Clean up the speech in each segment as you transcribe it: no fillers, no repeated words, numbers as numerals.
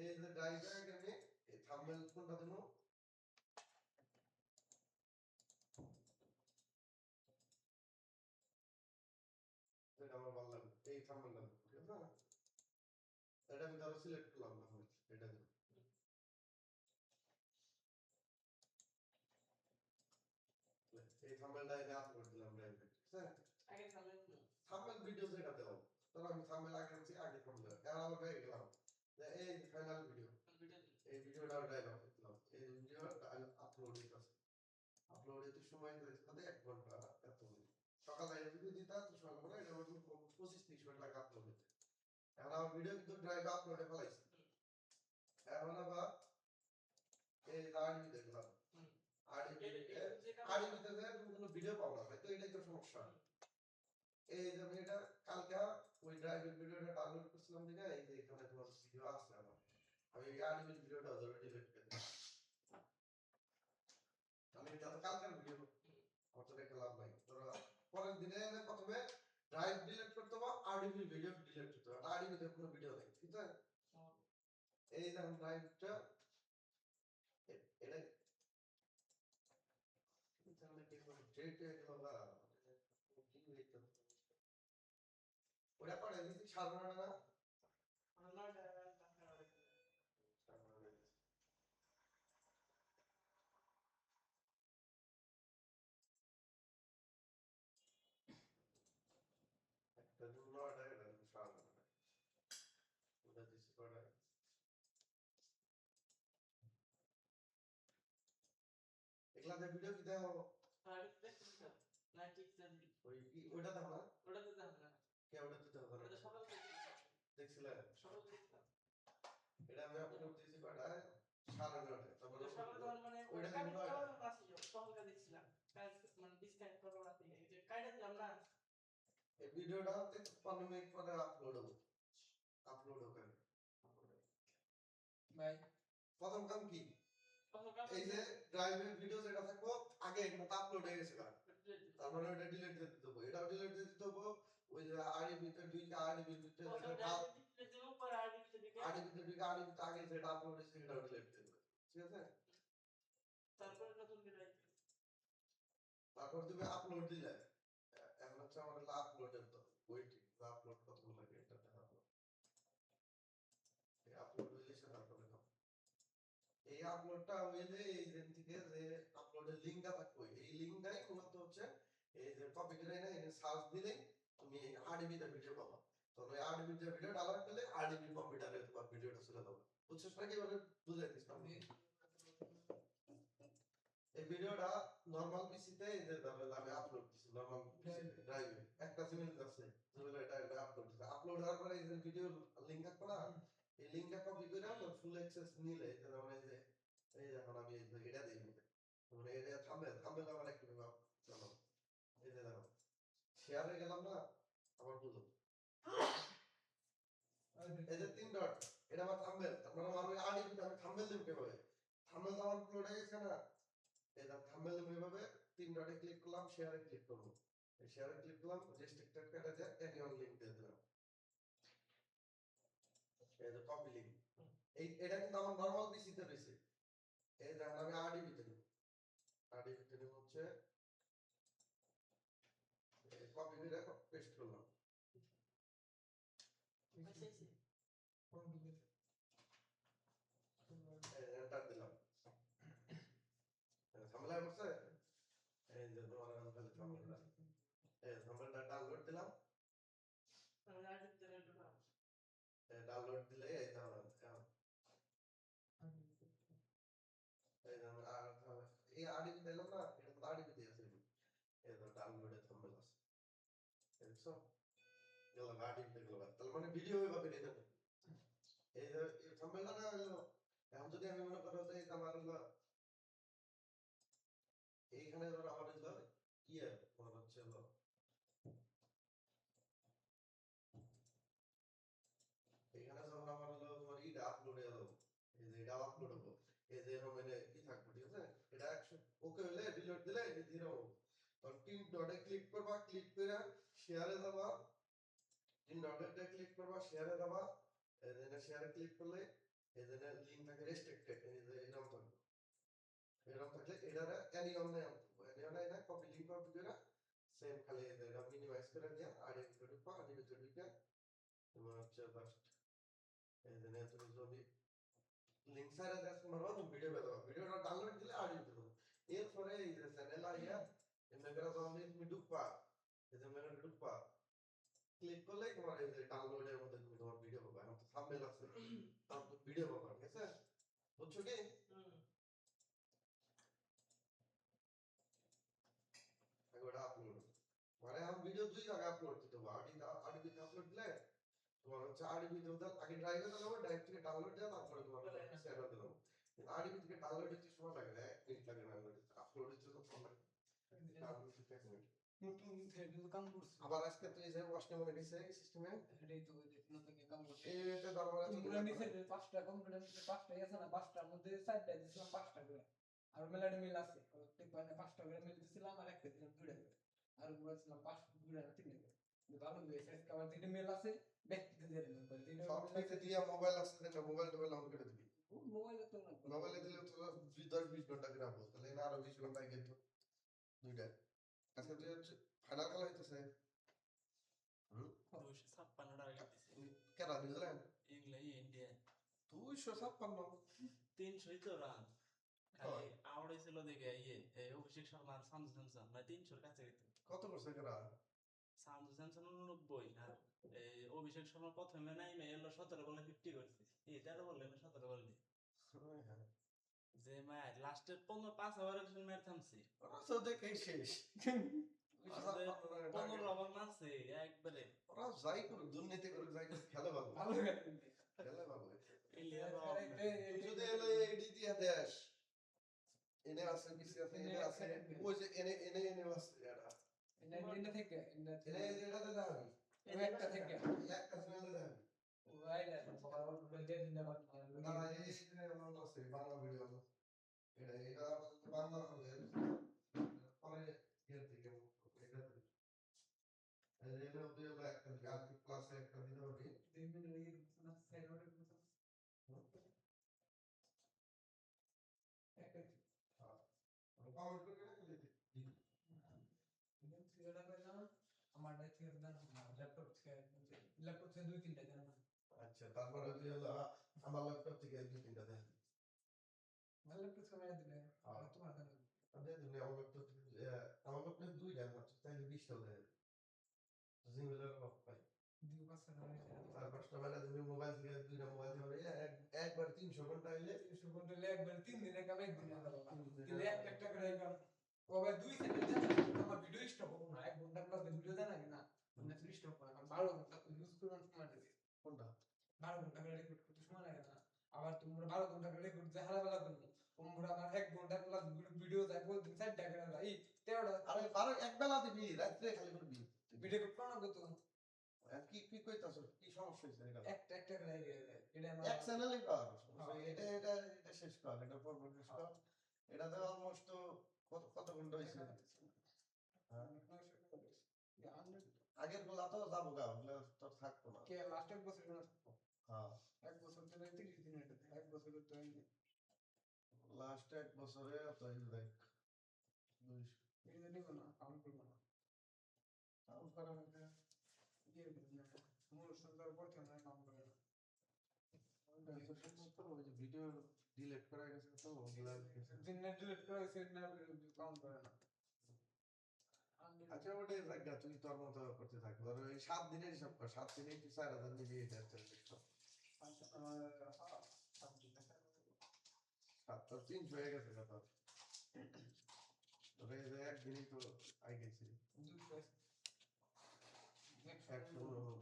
এই যে ড্রাইভে এখানে এই থাম্বনেল কোনটা দেব এটা আমার ভালো লাগবে এই থাম্বনেলটা ঠিক আছে না এটা আমি ধরো সিলেক্ট করলাম তাহলে এটা দেব এই থাম্বনেলটা এনে আপলোড দিলাম ড্রাইভে ঠিক আছে আগে থাম্বনেল ভিডিও যেটা দেব ধরো আমি থাম্বনেল আগে দিচ্ছি আগে থাম্বনেল এখন আবার হয়ে গেলাম এই ফাইনাল ভিডিও এই ভিডিওটা ড্রাইভ করলাম এই ভিডিওটা আপলোড দিতেছে আপলোড দিতে সময় দিতে 1 ঘন্টা এত সকালে যদি দিতা তো সকালে এটা হলো 25-30 মিনিট লাগে আপলোড দিতে এখন আমার ভিডিও কিন্তু ড্রাইভ আপলোডে ফেলাইছি এখন আবার এই আরবি দেখলাম আরবিতে তুমি কোনো ভিডিও পাও না তো এটাই তো সমস্যা এই যে আমি এটা কালকে ওই ড্রাইভের ভিডিওটা ডাউনলোড করছিলাম দিকে এই যে এখানে তোমার ভিডিও আছে আমার আমি এই আরবির ভিডিওটা অলরেডি ডিলিট করে দিলাম আমি এটা তো কালকের ভিডিও আমার তো দেখে লাভ নাই তোরা পরের দিনে প্রথমে ড্রাইভ ডিলিট করতে হবে আরডিবি ভিডিও ডিলিট করতে হবে আরডিবিতে কোনো ভিডিও নেই ঠিক আছে এই যে ড্রাইভটা এটা তাহলে কি করে ডেট এগুলো না কি লিখতে ওটা পড়ে দিছি সাধারণ না একটা নয়টা এটা সাধারণ ওটা দিছি পড়ে এগুলা ভিডিও কি দেখো আর দেখছিস না ঠিক আছে ওই কি ওটা দেখো না ওটা তো দেখো না কে ওটা দিতে হবে ওটা সকাল দেখছিলেন সকাল দেখলাম এটা আমি আপলোড দিয়েছি পাঠায় 9:30 তারপরে সকাল তখন মানে ওটা কাটি চালানো আছে সকালটা দেখছিলাম কাজ মানে ডিসকানেক্ট করা আছে এই যে কাইটা দিলাম না এই ভিডিওটা 15 মিনিট পরে আপলোড হবে ভাই প্রথম কাম কি এই যে ড্রাইভের ভিডিও যেটা থাকবো আগে এখানে আপলোড হয়ে গেছে তারপরে ওটা ডিলিট দিয়ে দিতে হবে এটাও ডিলিট দিয়ে দিতে হবে ওই যে আরডিবিতে দুইটা আরডিবির ভিতরে যেটা আরডিবিতে দুইটা আরডিবিতে আগে যেটা আপলোড হয়েছে সেটাও ডিলিট দিয়ে দেবে ঠিক আছে তারপরে নতুন ডিভাইস তারপর তুমি আপলোড দিলে এখন হচ্ছে আমাদের আপলোডের তো ওয়েটিং আপলোড কতগুলো লাগে এটা দেখাবো এই আপলোড হইলে সেটা তারপরে এই আপলোডটা হইলে এই যে থেকে যে আপলোডের লিংকটা থাকবে এই লিংকটাই মূলত হচ্ছে এই যে কপি করে না এই সার্চ দিলে তুমি আরডিবি তে ভিডিও পাবা তো ওই আরডিবি তে ভিডিও ডাউনলোড করলে আরডিবি কম্পিউটারে তোমার ভিডিওটা চলে যাবে বুঝছিস না কিভাবে বুঝাই দিস আমি এই ভিডিওটা নরমাল পিসিতে এই যে ধরো আমি আপলোড দিছি নরমাল ড্রাইভে একটা জিমেইল আছে জিমেইলে এটা আপলোড দিছি আপলোড হওয়ার পরে এই যে ভিডিও লিংক থাকবে না এই লিংকটা কপি করে আমরা ফুল অ্যাক্সেস নিলে যেমন এই এখন আমি এটা দিই মানে এটা থাম্বনেল আমার একটু চলো এই যে দেখো শেয়ারে গেলাম না আবার বুঝো এই যে 3 ডট এটা আমার থাম্বনেল তারপর আমার ওই আইডি আমি থাম্বনেল দিব কিভাবে থাম্বনেল আমার আপলোড হয়ে গেছে না এই যে থাম্বনেল দিব এভাবে 3 ডটে ক্লিক করলাম শেয়ারে ক্লিক করব এই শেয়ারে ক্লিক করলাম রেস্ট্রিক্টেড কাটা যায় অ্যানিওয়াল লিংক দিয়ে দিলাম এই যে কপি লিংক এটা কিন্তু আমার নরমাল পিসিতে রয়েছে এই যে আমি আরডিবিতে নিব আরডিবিতে নিব হচ্ছে কপি করে পেস্ট করলাম এন্টার দিলাম ঝামেলা করছে এই যে তোমার খালি ঝামেলা এই ঝামেলাটা ডাউনলোড দিলাম ডাউনলোড দিলে এই ঝামেলা এই আরডিবি দিলাম না এটা তো আরডিবি দিয়ে আছে এই তো ডাউনলোডে থাম্বনেল আছে দেখছো গেল আরডিবি গেল তার মানে ভিডিও এইভাবে নিতে হবে এই যে এই থাম্বনেলটা না হলো এখন যদি আমি মনে করো যে আমার হলো এইখানে ধরো আমার হলো ইয়ে তোমার হচ্ছে হলো এখানে যখন আমার হলো তোমার ইটা আপলোড হয়ে যাবে এই যে এটা আপলোড হবে এই যে এরকম মানে কি থাকবে ঠিক আছে এটা 100 ওকে হলে ডিলিট দিলে এই জিরো তখন 3 ডটে ক্লিক করবা ক্লিক করে শেয়ারে যাবা 3 ডটে ক্লিক করবা শেয়ারে যাবা এই যে শেয়ারে ক্লিক করলে এই যে লিঙ্ক থাকে রেস্ট্রিক্টেড, এই যে এরকম থাকবে, এরকম থাকলে এটারে any online any online copy link copy করে সেম খালি এটা মিনিমাইজ করে দিয়া আইডি ভিতরে ঢুকবা, আইডি ভিতরে ঢুকে তোমার হচ্ছে জাস্ট এই যে তুমি যদি লিঙ্ক সাইডে দেখো মারবা তুমি ভিডিও পেতে পারো, ভিডিওটা ডাউনলোড দিলে আইডি ভিতরে ঢুকবে। এরপরে এই যে চ্যানেল আইয়া এমনি করে যখন তুমি ঢুকবা, এই যে মেনুতে ঢুকবা ক্লিক করলেই তোমার এই যে ডাউনলোডের মধ্যে তুমি তোমার ভিডিও পাবা, এখন থাম্বনেল আছে তারপর ভিডিও পাবা, ঠিক আছে? বুঝছো কি? ওটা আপলোড মানে আমি ভিডিও দুই জায়গায় আপলোড দিতে হবে, আরডিবিতে আপলোড দিলে তোমার হচ্ছে আরডিবিতে ওটা আগে ড্রাইভে দেবো, ড্রাইভ থেকে ডাউনলোড দেওয়া তারপরে তোমার চ্যানেল দেবো। কিন্তু আরডিবি থেকে ডাউনলোড দিতে সময় লাগে না, 1 মিনিট লাগে ডাউনলোড দিতে, আপলোড দিতে তো সময় লাগে ডাউনলোড দিতে 1 মিনিট। নতুন থ্রেড কাম করছে আবার আজকে তো এই যে ওয়াশনে মনে গেছে এই সিস্টেমে এটাই তো নতুন কাম করছে এইটা দরবার আছে তোমরা নিচে 5টা কম্পিউটার 5টাই আছে না 5টার মধ্যে 4টা দিছিলাম 5টা করে আর মেলাডি মিল আছে ঠিক মানে 5টা করে মিল দিছিলাম আর একটা দিলাম 2টা করে আর বলছিলাম 5 2টা না 3টা করে ভালো হয়েছে আজকে আবার 3টা মিল আছে ব্যক্তিগত দিয়ে দিলাম সব থেকে দিয়া মোবাইল আছে না, মোবাইল টোবাইল অন করে দিবি, মোবাইলে তো না মোবাইলে দিলে তো 10-20 ঘন্টা করে আপলোড, তাহলে না আরো 20 ঘন্টা কিন্তু দুইটা আজকে তুই হচ্ছে ফাইনাল খেলা হইতেছে 256 টার্গেট দিছে কেরা নিউজিল্যান্ড ইন্ডিয়া 256 300 তো রান খালি আউট হয়েছিল দেখে এই অভিষেক শর্মা আর সঞ্জু স্যামসন মানে 300 কাছে গেছে কত করছে কেরা সঞ্জু স্যামসন 89 আর এই অভিষেক শর্মা প্রথমে নাইমে এলো 17 বলে 50 করছে এই 13 বলে 17 বলে যে ম্যাচ লাস্টের 15 ওভারের জন্য ম্যাচ থামছে ওরা তো দেখেই শেষ 15 ওভার মারছে একবারে ওরা যাই করুক দুর্নীতি করুক যাই করুক খেলে ভালো ভালো খেলে ভালো ইন্ডিয়ার তুই যদি এলো এই দ্বিতীয় দেশ এনে আছে পিছিয়ে আছে এনে আছে ওই যে এনে এনে এনে আছে এটা ইন্ডিয়া থেকে এনে এটাতে দাঁড়াবি একটা থেকে একটা চ্যানেলে দাঁড়াবি ওয়াইলা সবার বলতে দিন না না এই আমার আছে বাংলা ভিডিও এটা বাংলা হবে পরে এর থেকে এটা এর মধ্যে একটা গান ক্লাসে একটা দিতে হবে 2 মিনিট না সাইডে একটা কমেন্ট করে দিতে সিলেক্ট করলাম আমার ডাইতে দেন ল্যাপটপ থেকে 2-3টা দেন আচ্ছা তারপরে যে হলো আমার ল্যাপটপ থেকে দুই তিনটা দেন আমার ল্যাপটপ থেকে দিলে আর তোমার দেন আরে তুমি আমার ল্যাপটপ দুই দেন মাত্র তাইলে 20 টাকা দেন জিমেলের অফ পাই দুই পাঁচটা আর পাঁচটা বেলা তুমি মোবাইল থেকে দুইটা মোবাইল থেকে একবার 300 ঘন্টা হইলে 300 ঘন্টা একবার 3 দিনে কাম এক দিনে হবে কিন্তু একটা করে একবার ওভার 2 সেকেন্ড আমার ভিডিও স্টপ হবে না 1 ঘন্টা প্লাস ভিডিও দেন আগে না মানে স্টপ করে কারণ 12 ঘন্টা ইউজ করুন সময় লাগে কোনটা 12 ঘন্টা করে রেকর্ড করতে সময় লাগে না আবার তোমরা 12 ঘন্টা করে রেকর্ড যে হালা বেলা করবে তোমরা আমার 1 ঘন্টা প্লাস ভিডিও যাই বলতে 4টা করে এই 13টা আরে 12 এক বেলা দিবি রাতে খালি করবি ভিডিও করতে না কত কি কি কইতাছ কি সমস্যা হইছে এটা একটা করে এটা আমার এক চ্যানেলে কর এটা এটা এটা শেষ কর এটা পর্ব শেষ কর এটাতে অলমোস্ট কত কত ঘন্টা হইছে আগের গুলা তো যাবো গা ওগুলা তো থাকতো না কে লাস্ট এক বছর না হ্যাঁ এক বছর ধরে 30 দিন এটা এক বছর তো লাস্ট এক বছরে তো এই দেখ 200 এটা নিব না কাউন্ট করব না কাউন্ট করা হইছে দিয়ে দিন না মূল সুন্দর পড়তে না কাউন্ট করে না ওই যে ভিডিও ডিলিট করা গেছে তো ওগুলা দিন না ডিলিট করে সেট না কাউন্ট করে না আচ্ছা ওটাই জায়গা তুই তোর মতো করতে থাক ধরো এই 7 দিনের হিসাব কর 7 দিনে তুই 4000 নিবি এটা সাত তো 300 হয়ে গেছে কত তোর এই যে একদিনই তো আই গেছি 100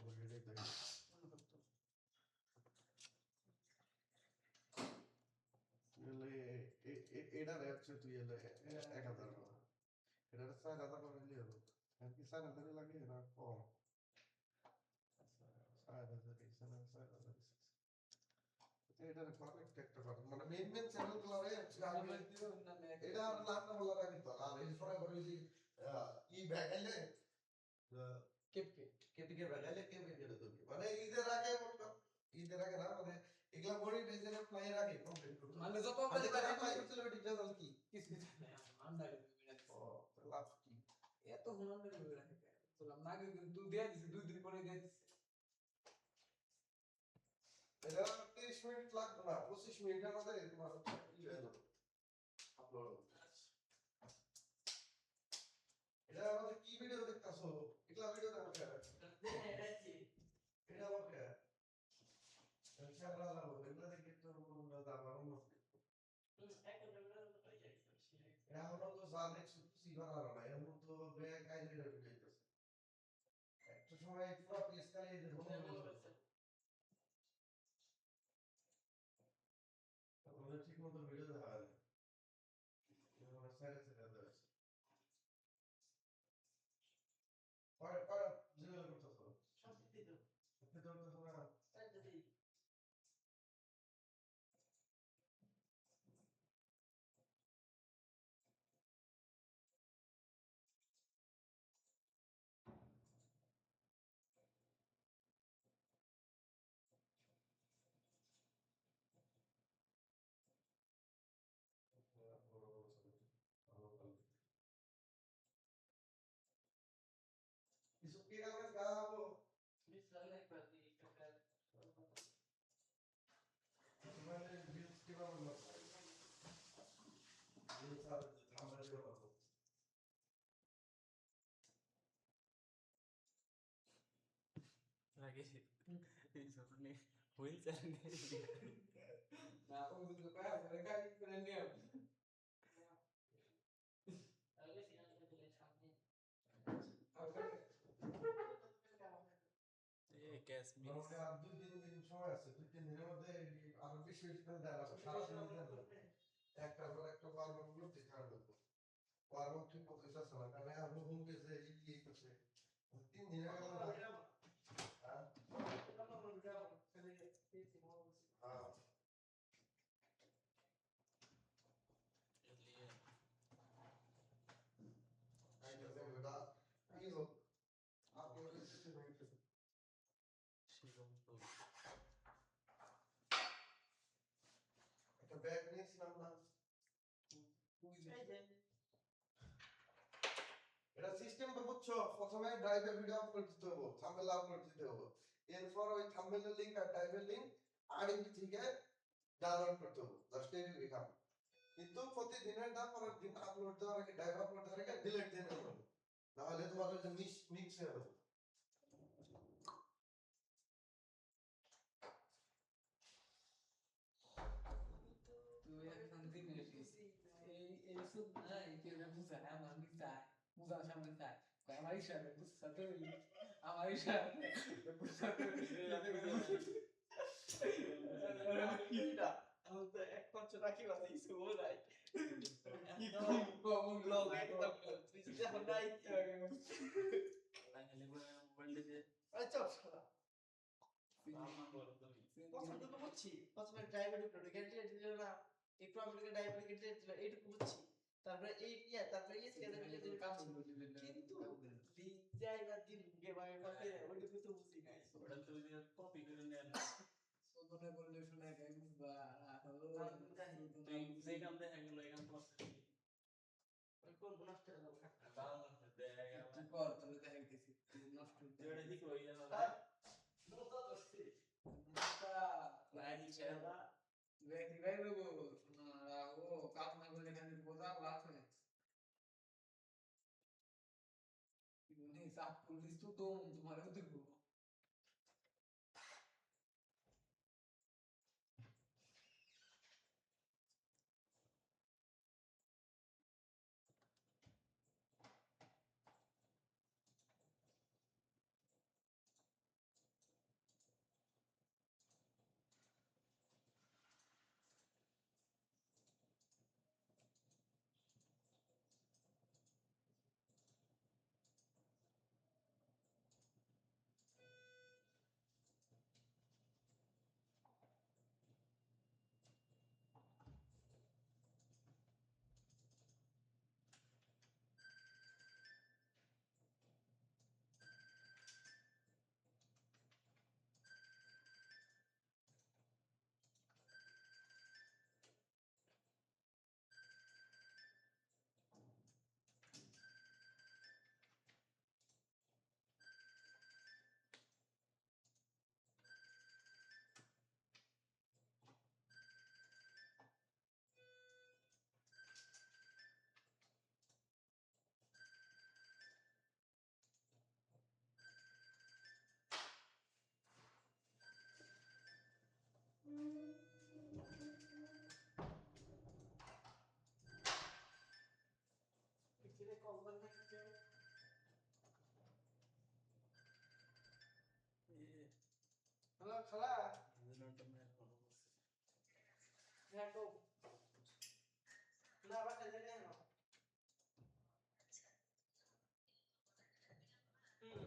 বলে দেই এটা হচ্ছে তুই এলে 1000 এটা 4000 করে নিয়ে যাবো আর কি 4000 লাগে না কম 4000 এটার কানেক্ট একটা কথা মানে মেইন মেইন চ্যানেল গুলো এটা আর নাম না বলা রাখি তো আর এই সময় করে যদি ই ব্যাগাইলে কেপকে ব্যাগাইলে কেপকে করে দিবি মানে ঈদের আগে না মানে এগুলা মনিটাইজের প্লাই এর আগে কমপ্লিট করতে মানে যত আর যেটা অ্যাপ্লাই করছিল ওই রেজাল্ট কি কিছু জানে আন্ডার ও লাভ কি এত হুনার করে রাখে বললাম না কিন্তু দিয়ে দিছি 2 দিন পরে দিয়ে দিছি এটা 30 মিনিট লাগবে না 25 মিনিটের মধ্যে তোমার ই হয়ে যাবে আপলোড এটা আমাদের কি ভিডিও দেখতাছো এগুলা ভিডিও দেখো কেন এটা আবার কে ক্যামেরা লাগাবো এগুলা দেখে তো মনে দাবা অন্য এখন তো যা দেখছো কিছুই বানানো না এর মধ্যে ব্যাগ আইলে ঢুকাইতেছে একটা সময় পুরো পেজ কালিয়ে দেবো ওদের ঠিক মতো ভিডিও দেখা যায় না সাইডে সাইডে দেওয়া আছে পরে জিরো করতেছো সত্যি তো না কিছু কি গাছ গাবো মানে রিলস কিভাবে করবো রিলস আর থাম্বনেল দিয়ে করবো লাগে এই জন্য হুইল চ্যালেঞ্জ না ও বুঝতে পারে বলে কাজ করে নিয়ে এ ক্যাশ মিস মোটামুটি আর 2-3 দিন সময় আছে 2-3 দিনের মধ্যে আরো বেশি বেশি করে দেওয়া লাগবে সারাদিন দিতে হবে একটার পর একটা বারবার করতে থাকবে বারবার ঠিক মতো হইতেছে না কারণ এখন হোম পেজে ইয়ে করছে 3 দিনের গেল না হ্যাঁ হ্যাঁ আইতাছে বেটা কি হোক আপলোড করতে হইতেছে শিবম তো একটা ব্যাগ নিয়েছিলাম না এটা সিস্টেম তো বুঝছো প্রথমে ড্রাইভে ভিডিও আপলোড দিতে হবে থাম্বনেল আপলোড দিতে হবে এরপর ওই থাম্বনেলের লিংক আর ড্রাইভের লিংক আরএমপি থেকে ডাউনলোড করতে হবে জাস্ট এইটুকুই কাম কিন্তু প্রতিদিনের না পরের দিন আপলোড দেওয়ার আগে ড্রাইভ আপলোড দেওয়ার আগে ডিলিট দিয়ে দেবে নাহলে তোমার ওই যে মিক্স হয়ে যাবে তুই এখন দিন এই সুদ না এই যে বুঝা আমার নিচা বুঝা সামনে চাই আমার ইশারা বুঝছা তো আমার ইশারা বুঝছা তো কিটা আমি তো এক পাঁচ রাখি বাসি কিছু নাই কি কমন ব্লগ একদম তুই যদি এখন নাই মোবাইল দিয়ে আচ্ছা শালা পছন্দ তো বুঝছি প্রথমে ড্রাইভার ঢুকলো গ্যারান্টি দিল না একটু আমাকে ড্রাইভার গ্যারান্টি দিল এইটুকু বুঝছি তারপরে এই তারপরে এই থেকে দিল কাজ কিন্তু লিজাই না দিন গে ভাই পাতে ওইটুকু তো বুঝি নাই ওটা তো কপি করে নেন সোদনে বললে শুনে গাই বুঝবা তুই যে কাম দেখা গেল এই কাম করছিস ওই কোন নষ্ট হয়ে যাবে ভালো না দেখ কি কর তবে দেখাইতেছি নষ্ট যেটা ঠিক হয়ে গেল নতা দস্তি লাইনি ছেড়া দেখি ভাই লোগো ও কাজ না করলে এখানে বোঝা লাভ নেই नहीं साफ पुलिस तो तुम्हारे को देखो হ্যালো খালা হ্যাঁ তো না বাসা যেতে না হুম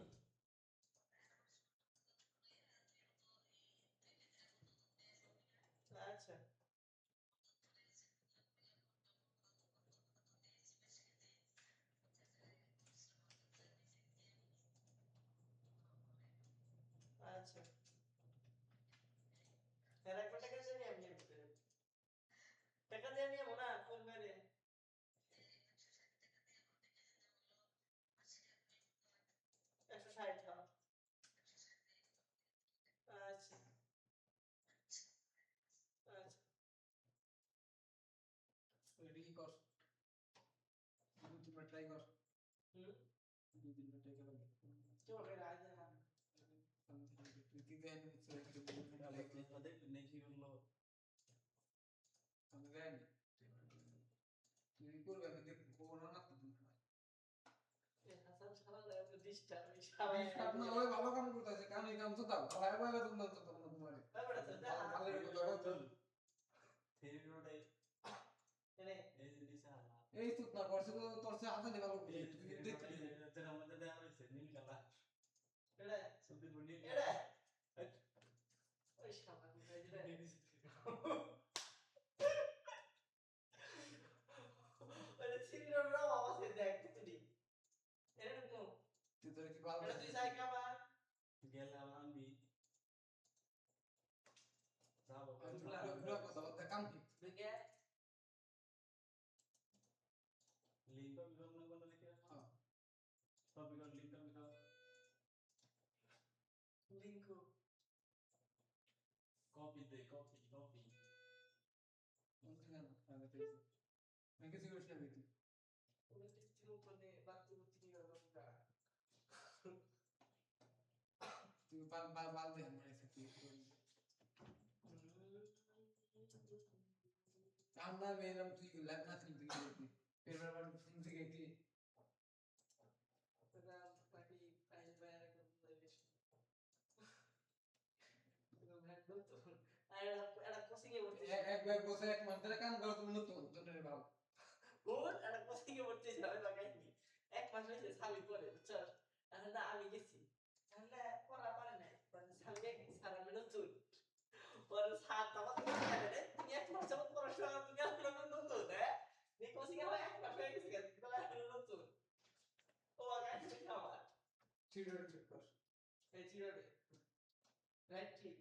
আচ্ছা আচ্ছা হ্যাঁ রাখবো টাকা দিয়ে আমি টাকা দিয়ে নিয়ে না কোন বাইরে 160 টাকা আচ্ছা আচ্ছা ওইটা কি কর দুটো ট্রাই কর হুম দুদিন ট্রাই কর তো ওকে রাজ না তুই কি দেন দেখি বললো আমি দেন তুই করবে আমি দেখবো না না হাসান সারা যায় ডিস্টার্ব সবাই আপনি ওই ভালো কাম করতেছে কারণ এই কাম তো দাও ভালো ভালো তোমরা তো তোমরা তোমারে তারপরে তো দেখা ভালো কথা বলছো থেরি রোডে এনে এই জিনিস আলা এই তো না করছে তো তোর সে হাতে নিবা করবে এই তুই থেরি দেখলি রোডে যেটা আমাদের দেওয়া হয়েছে নীল কালার এড়ে সুন্দর বডি এড়ে ওই শালা কোথায় দিলে ওই সিরিয়াল রাও আওয়াজ দেখ তুই এড়ে ঢুকো তুই তোর কি ভালো এড়ে তুই যাই খাবার গেলাম আমি যাবো পুরো কথা বলতে কাম কি দেখে লিঙ্ক বিভাগ না কোন দেখে হ্যাঁ সব বিভাগ লিঙ্ক বিভাগ লিংকু কপি দে কপি কপি বলতে না আমি পেয়েছি আমি কিছু করিস না তুই ওই তিন উপরে বাতি বুতি রঙটা তুই বাল বাল বাল দে মানে তুই কান্না মেরম তুই লাগনা তুই তুই फिर बार सुन से गई थी ওটা বাকি ফাইল বাইরে করে দিয়েছি তো ভাই তো আর এটা কোচিং এ ভর্তি एक बार बसे एक मंत्र काम करो तुम तो তোদের ভাব কোন এটা কোচিং এ ভর্তি ছিল আমি লাগাইনি এক মাস হইছে সালি করে চল তাহলে না আমি গেছি তাহলে পড়া পারে নাই সালি গেছি সারা মিনিট চল পরে সাত আমাকে বলে রে তুমি এক মাস যাবত পড়াশোনা তুমি আর নতুন হ্যাঁ নি কোচিং এ এক মাস হয়ে গেছে তাহলে নতুন ও আগে খাবার চিড়ে ঠিক কর এই চিরবে রাইট ক্লিক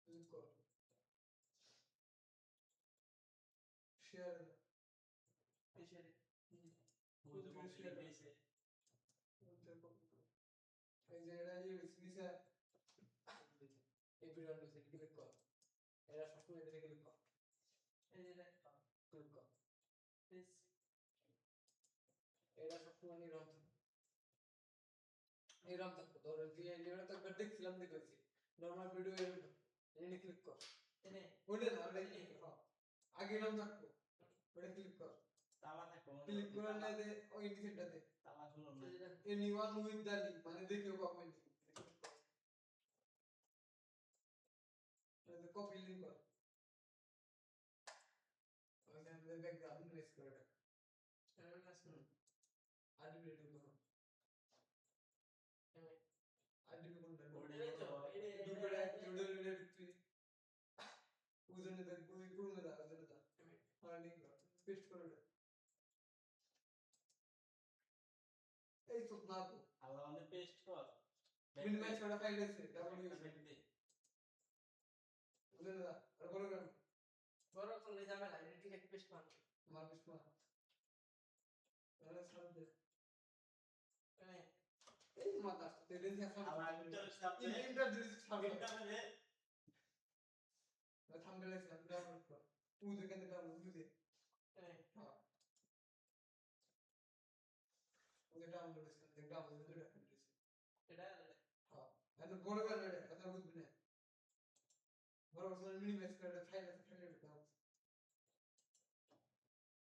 ক্লিক কর শেয়ার এই শেয়ারে ওই তো কপি পেয়েছে এই যে এটা যে নিচে এই ভিডিওটা নিচে ক্লিক কর এরা সবসময় এখানে ক্লিক কর এই যে ক্লিক কর প্লিজ এরা সবসময় এরকম থাকতো তোর দিয়ে যেটা তো একবার দেখছিলাম দেখেছি নরমাল ভিডিও এনে ক্লিক কর এনে ওটা না ওটা ক্লিক কর আগে এরকম থাকতো ওটা ক্লিক কর তালা থাকো ক্লিক করে না দে ওই নিচেটা দে তালা খুলো না এনিওয়ান উইথ দ্য লিংক মানে দেখেও পাবেন এটা কপি লিংক কর ওইখানে ব্যাকগ্রাউন্ড প্রেস করে এর কাছে আদি ভিডিও করো আদি কোনটা এই তো দুপুরে ভিডিও ভিডিও তুই উজনে দেখ ওই পুরনো দা উজনে দা আর লিংক কর পেস্ট করে দে এই তো না তো আল্লাহ মানে পেস্ট কর মিনিমাইজ করা ফাইল আছে ডাবল ইউজ দে উজনে দা আর বড় কর বড় করলে ঝামেলা এডিট লিখ পেস্ট মান মার্কেট মা তাহলে সব দে এনে এই মাথা তেলেন থেকে সব আল্লাহ ইন্টার সাথে ইন্টার দিস ছাড়ো ইন্টার দে থাম্বনেল আছে ডাউনলোড কর উজে কেন ডাউনলোড দে এনে হ্যাঁ ওকে ডাউনলোড আছে দেখ ডাউনলোড করে রাখ এটা হ্যাঁ এত বড় করে এটা কথা বুঝবি না বড় করে মিনিমাইজ করে ফাইল আছে ফাইল দাও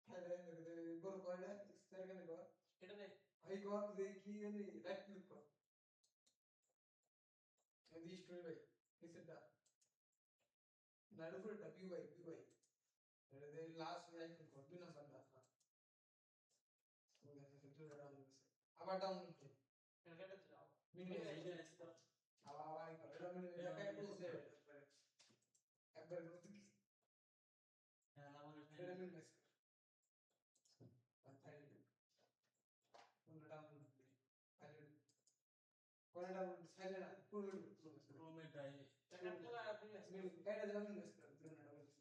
ফাইল বড় করে না স্টার কেন কর এটা নে ভাই কর দেখি জানি রাইট ক্লিক কর এই স্টোরি ভাই নিচেরটা না উপরেরটা ভিউ ভাই এটা দে লাস্ট রাইট ক্লিক কর 2 নাম্বারটা আবার ডাউনলোড কর এটা কেটে দাও মিনিমাইজ আবার কর এটা মিনিমাইজ একা বলছে একবার করতে হ্যাঁ না বলে এটা মিনিমাইজ কর ফাইল কোনটা ডাউনলোড ফাইল কোনটা ডাউনলোড ফাইল না পুরো রুমেটাই এটা কেটে আপনি এটা যেমন মিনিমাইজ কর কোনটা ডাউনলোড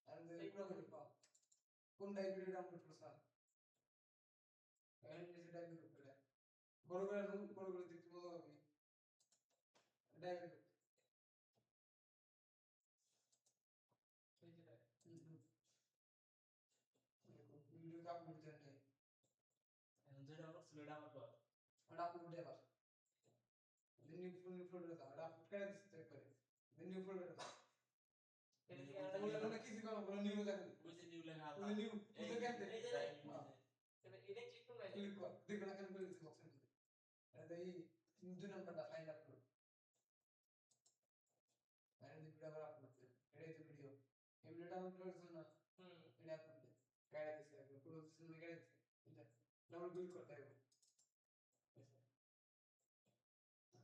আর এই প্রবলেম পাও কোন টাইপ ভিডিও ডাউনলোড করছ এন্ড নিচে ডাউনলোড করে বড় করে দিতে বলো আমি ডাউনলোড এই যে ভিডিও আপলোড দেন নাই যেটা করছিল এটা আমার কর ওটা আপলোড দেবা নিউ ফোল্ডারে দাও ওটা আপলোড করে দিতে চেক করে নিউ ফোল্ডারে দাও এটা কি ওটা কিছু করো কোনো নিউ লেখা ওই যে নিউ লেখা ওই নিউ বুঝে কেমনে এই যে এটা ক্লিক করলে ক্লিক কর দেখো না কেন করে দিতে বক্সে এটা এই 2 নাম্বারটা ফাইল আপলোড আর এই ভিডিও আবার আপলোড দে এটাই তো ভিডিও এই ভিডিওটা আপলোড করছ না এটা আপলোড দে কাটা দিছে পুরো সিস্টেমে কাটা দিছে এটা ডাবল ক্লিক করতে হবে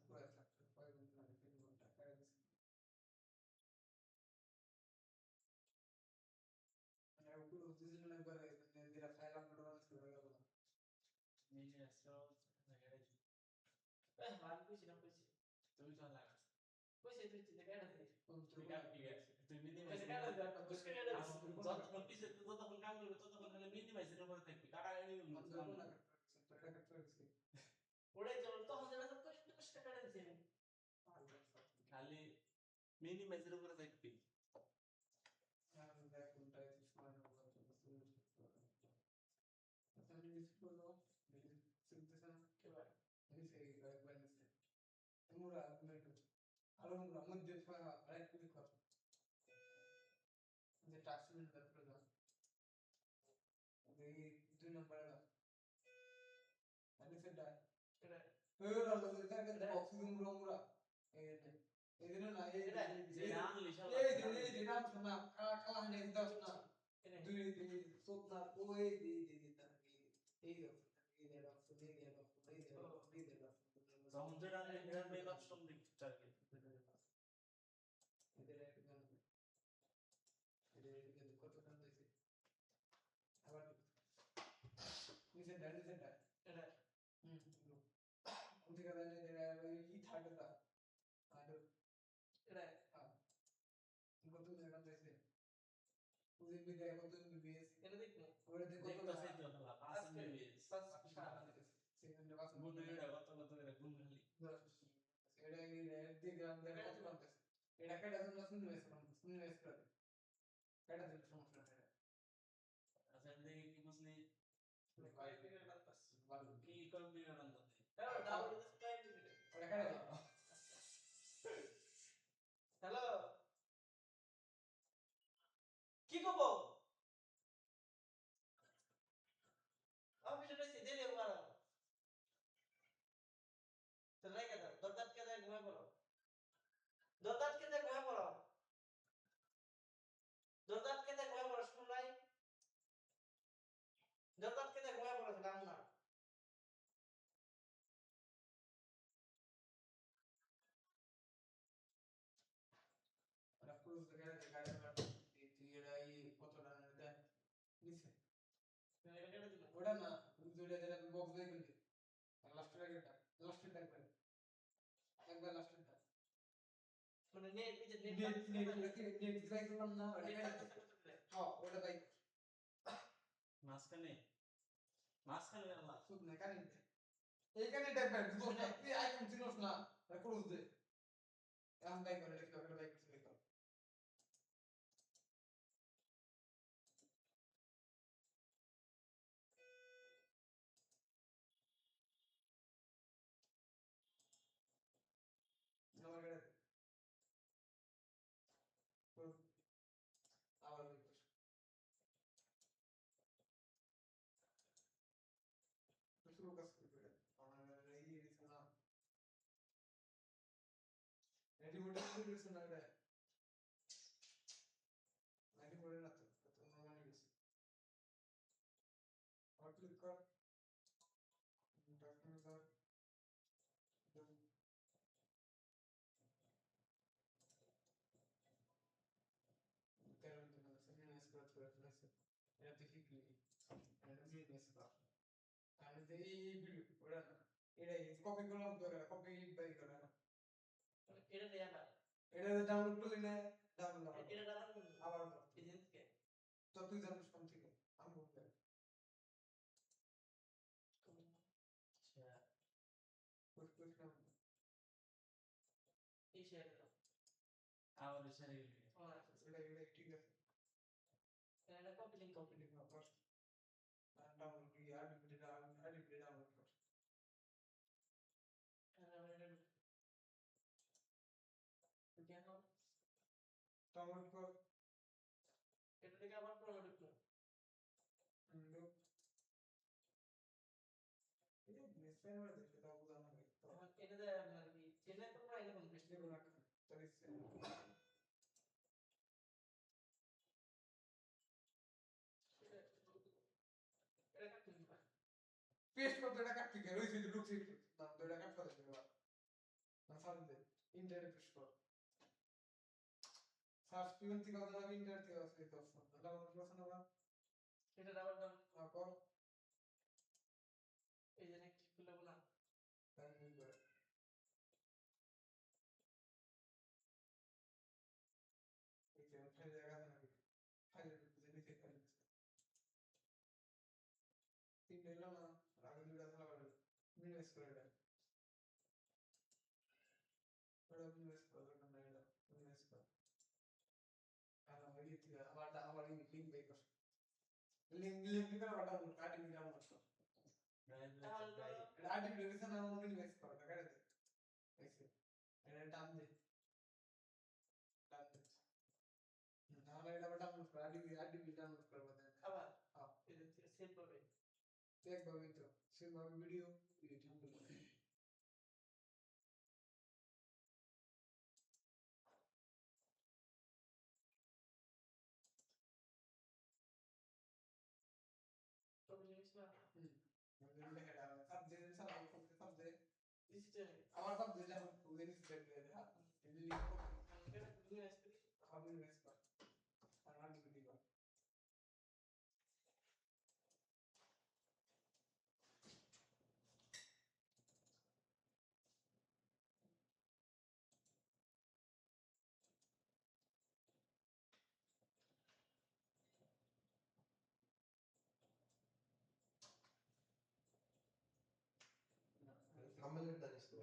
পুরো একটা কয় ঘন্টা 3 ঘন্টা কাটা দিছে মানে পুরো সিস্টেমে একবার যেটা ফাইল আপলোড করা ছিল ওটা গেল নিজে আসো লাগাই মান কইছিলাম কইছি তুমি তো লাগা কইছি তুই চিন্তা কেটে দে ঠিক আছে তুই মিনিমাইজ এটা কেটে দে বুঝকে কেটে দে যতক্ষণ পিছে ততক্ষণ কাম করবে ততক্ষণ খালি মিনিমাইজের উপরে থাকবি কাটা গাড়ি ওটাই তো তখন যেটা কষ্ট কেটে দিছে খালি মিনিমাইজের উপরে থাকবি যে আনলি শালা তখন যেটা এটা মেন অপশন দেখতে চাই দেখতাছি তো শালা পাঁচ এমবিবিএস গুণ এটা কত কত করে গুণ খালি আচ্ছা দেখি কি বুঝলি কি কনফিগার আনতে হ্যালো কি কব অফিসে রইছি দেরি হবে আর তো লাগে দাও দরদাটকে যায় ঘুমায় পড়ো দরদাটকে যায় ঘুমায় পড়ো দরদাটকে যায় ঘুমায় পড়ো শুন নাই দরদাটকে যায় ঘুমায় পড়ো দাম না ওটা না দুইটা যেটা বক্স দিয়ে গেলি লাস্টের একবার লাস্টেরটা মানে নেট বিজে নেট ট্রাই করলাম না হ্যাঁ ওটা তাই মাঝখানে আল্লাহ শুধু না কানে এইখানে দেখবেন বুঝছ না তুই আইকন চিনোস না ক্লোজ দে এখন তাই করে দেখো এটা তাই করতে দেখো আমার গড়ে আবার শুরু কাজ করবে গেছে না এটা নাকি পড়ে না তো নরমালি গেছে আর ক্লিক কর ডকুমেন্ট ধর 13 দিন আছে মিনিমাইজ করে ফেলেছে এটা দেখি কি এটা মিনিমাইজ কর আর এই ভিডিও ওরা না এটাই কপি করলাম তো কপি বাই করে না এটা দেয়া না এটা ডাউনলোড করলি না ডাউনলোড এটা ডাউনলোড করুন আবার এই জিনিসকে তো তুই জানিস কোন থেকে আমি বলতে আচ্ছা পুশ পুশ না এই শেয়ার আমার সারি এটা ঠিক আছে এটা কপি লিংক কপি লিখ না কর ডাউনলোড কি আর ভিডিও ডাউনলোড কর ডাউনলোড কর এটা থেকে আবার প্রোগ্রাম ঢুকলো লোক এই মেসেজ করে সেটা বুঝা না এখন এটা দেয়া আপনার কি চেনে তো না এটা কোন বেশি দেখো না তাহলে এটা কাটতে দিবা পেস্ট করতে টাকা ঠিক আছে ওই সিটি ঢুকছি না তো টাকা ফেলে দেবা না সার্চ দে ইন্টারনেট পেস্ট কর সার্চ পিন থেকে কথা আমি ইন্টারনেট থেকে আসলে তো অপশন ডাউনলোড করছ না বা এটা ডাবল ডাউন কর এই যে ক্লিক করলে বলা তাই নিয়ে করে এই যে ফাইল জায়গা না ফাইল নিচে ফাইল তিন দিলাম না আগে দুটো আসলে আবার মিনিমাইজ করে দেন ওটা মিনিমাইজ করে দেন না এটা মিনিমাইজ কর আর আমার এই থেকে আবার লিংক বের কর লিংক করে আবার ডাউনলোড কাটি নিয়ে ডাউনলোড কর এটা আইডি ভিডিও দিছেন না মিনিমাইজ কর টাকা দে এইসে এটা টান দে টান দে নাহলে এটা আবার ডাউনলোড কর আইডি ভিডিও ডাউনলোড করব দেন আবার হ্যাঁ এটা থেকে সেভ করবে দেখভাবে তো সেভাবে ভিডিও ইউটিউব কপি লিংক না সাবজেক্ট সাবজেক্ট ডিজিটাল আমার সাবজেক্ট আমি খুলে নিচ্ছি হ্যাঁ লিংক এটা গুগল এসপি আমি নেক্সট পার আর আমি দিব থাম্বনেল জানিস তো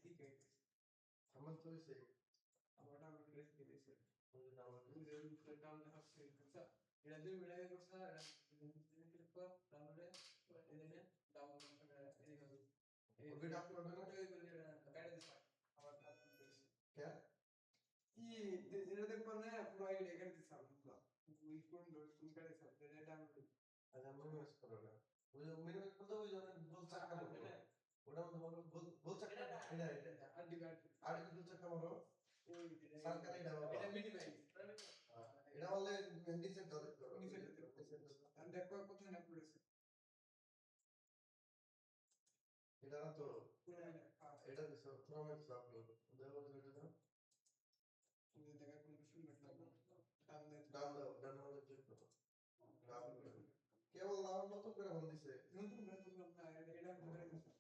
ঠিক আছে থাম্বনেল তো হইছে আমার ডাউনলোড করে দিয়েছে ওই যে ডাউনলোড ওই যে উপরে ডাউনলোড হচ্ছে এটা দুই মিনিট আগে করছ না ক্লিক কর ডাউনলোডে এদিকে ডাউনলোড এইভাবে ওকে আপলোড ওটা করে কাটে দিছ আবার আপলোড করেছি কে এটা দেখব না পুরো আইডি এখানে দিছ পুরো ওই কোন কোন কাটে দিছ এটা ডাউনলোড আচ্ছা মিনিমাইজ করো না ওই যে মিনিমাইজ করতে ওই যে গোল চাকা মারো ওটা মধ্যে গোল চাকা এটা আইডি কার্ড আর কি গোল চাকা মারো ওই সার্কেল এটা এটা মিনিমাইজ এটা বললে নিচে ধরে করো নিচে আর দেখো কোথায় না পড়েছে এটা না তো পুরো এটা দিছো প্রমাণ আপলোড দেখো যেটা ওই জায়গায় কোনো কিছু লাগবে টান দে ডান দাও ডান মধ্যে ক্লিক করো কেবল নাম নতুন করে বল দিছে নতুন নতুন না এটা করে দিছে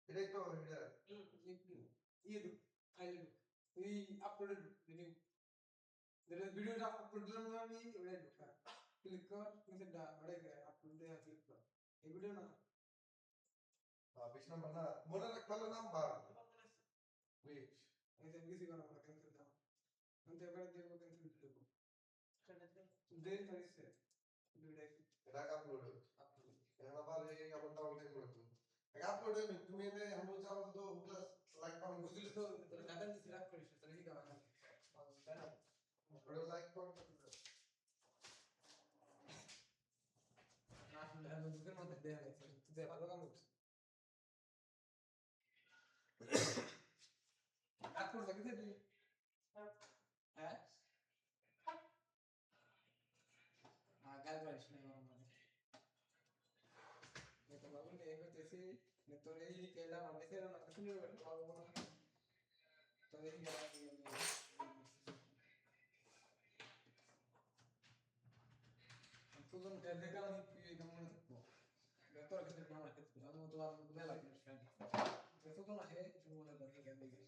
এটাই তো এটা ইয়ে দু ফাইল ওই আপলোডেড ভিডিও যেটা ভিডিওটা আপলোড দিলাম না আমি ওটা ঢোকা ক্লিক কর নিচে ওটা আপলোড দে ক্লিক কর এই ভিডিও না 20 নাম্বার না মনে রাখলে নাম্বার 20 এই যে বিসি বানাবো ক্যান্সেল দাও আমি তো এবারে দেব ক্যান্সেল দেব সেটা থেকে দেন করিছে দুইটাই এটা আপলোড এখন আবার এই আবার ডাউনলোড করে তুমি আপলোড হয়নি তুমি এনে আমরা যাবো তো ক্লাস লাইক পাবো বুঝলি তো টাকা নিচে রাখ করিস তাহলে কি কাজ তাই না ওটা লাইক করো আসলে আমি বুকের মধ্যে দেয়া গেছে তুই ভালো কাম করছিস আপলোড তোর এই কেলা মানে সেরা না শুনে পারবো না তো এই তোজন টেলে কাল তুই কেমন থাকবো তোর ক্ষেত্রে আমার ক্ষেত্রে আমি তো আর মেলা জিনিস খাই তো না হে মনে করতে কেন দেখি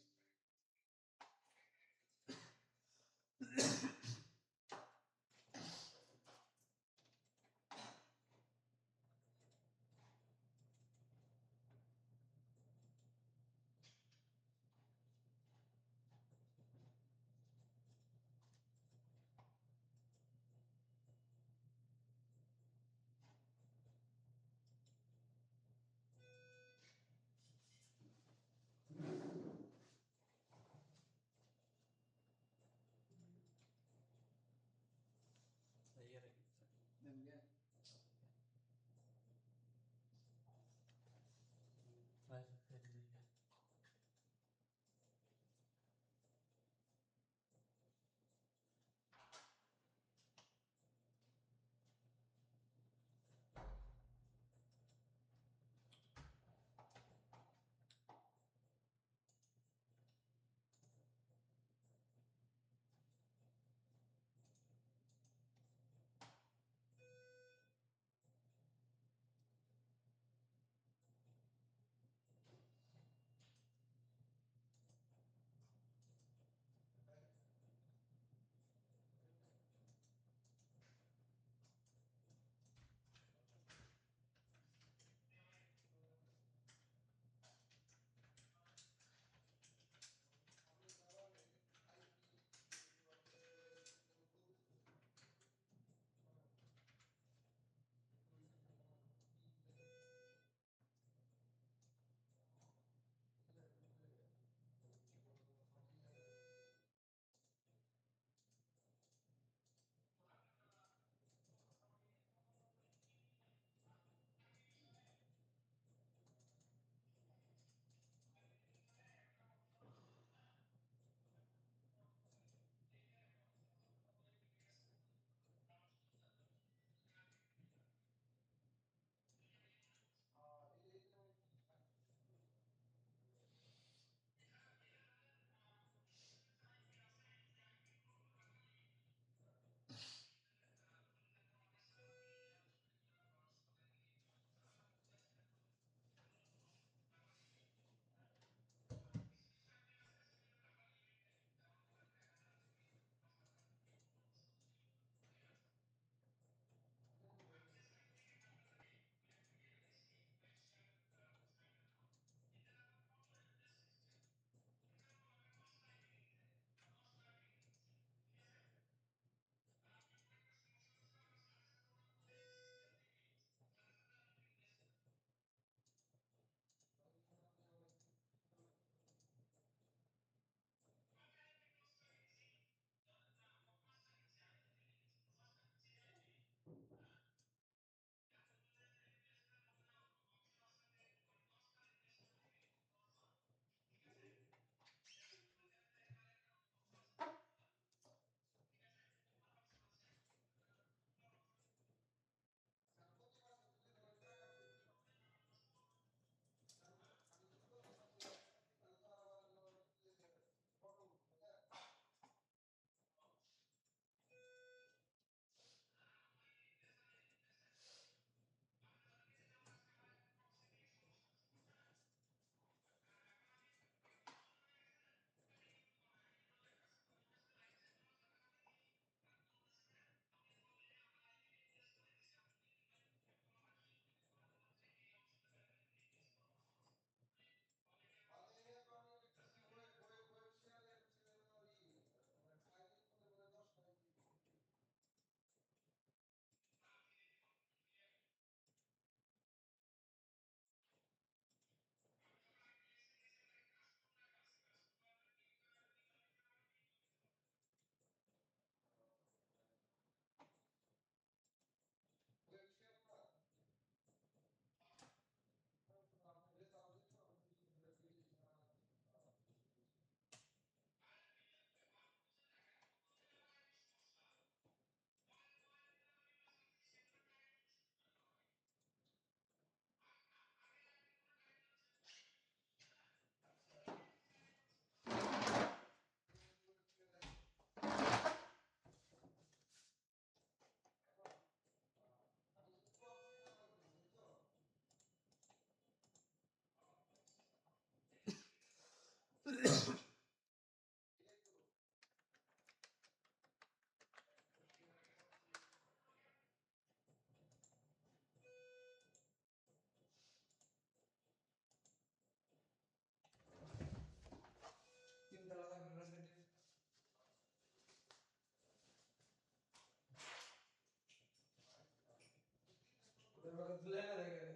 ঝুলে না দেখে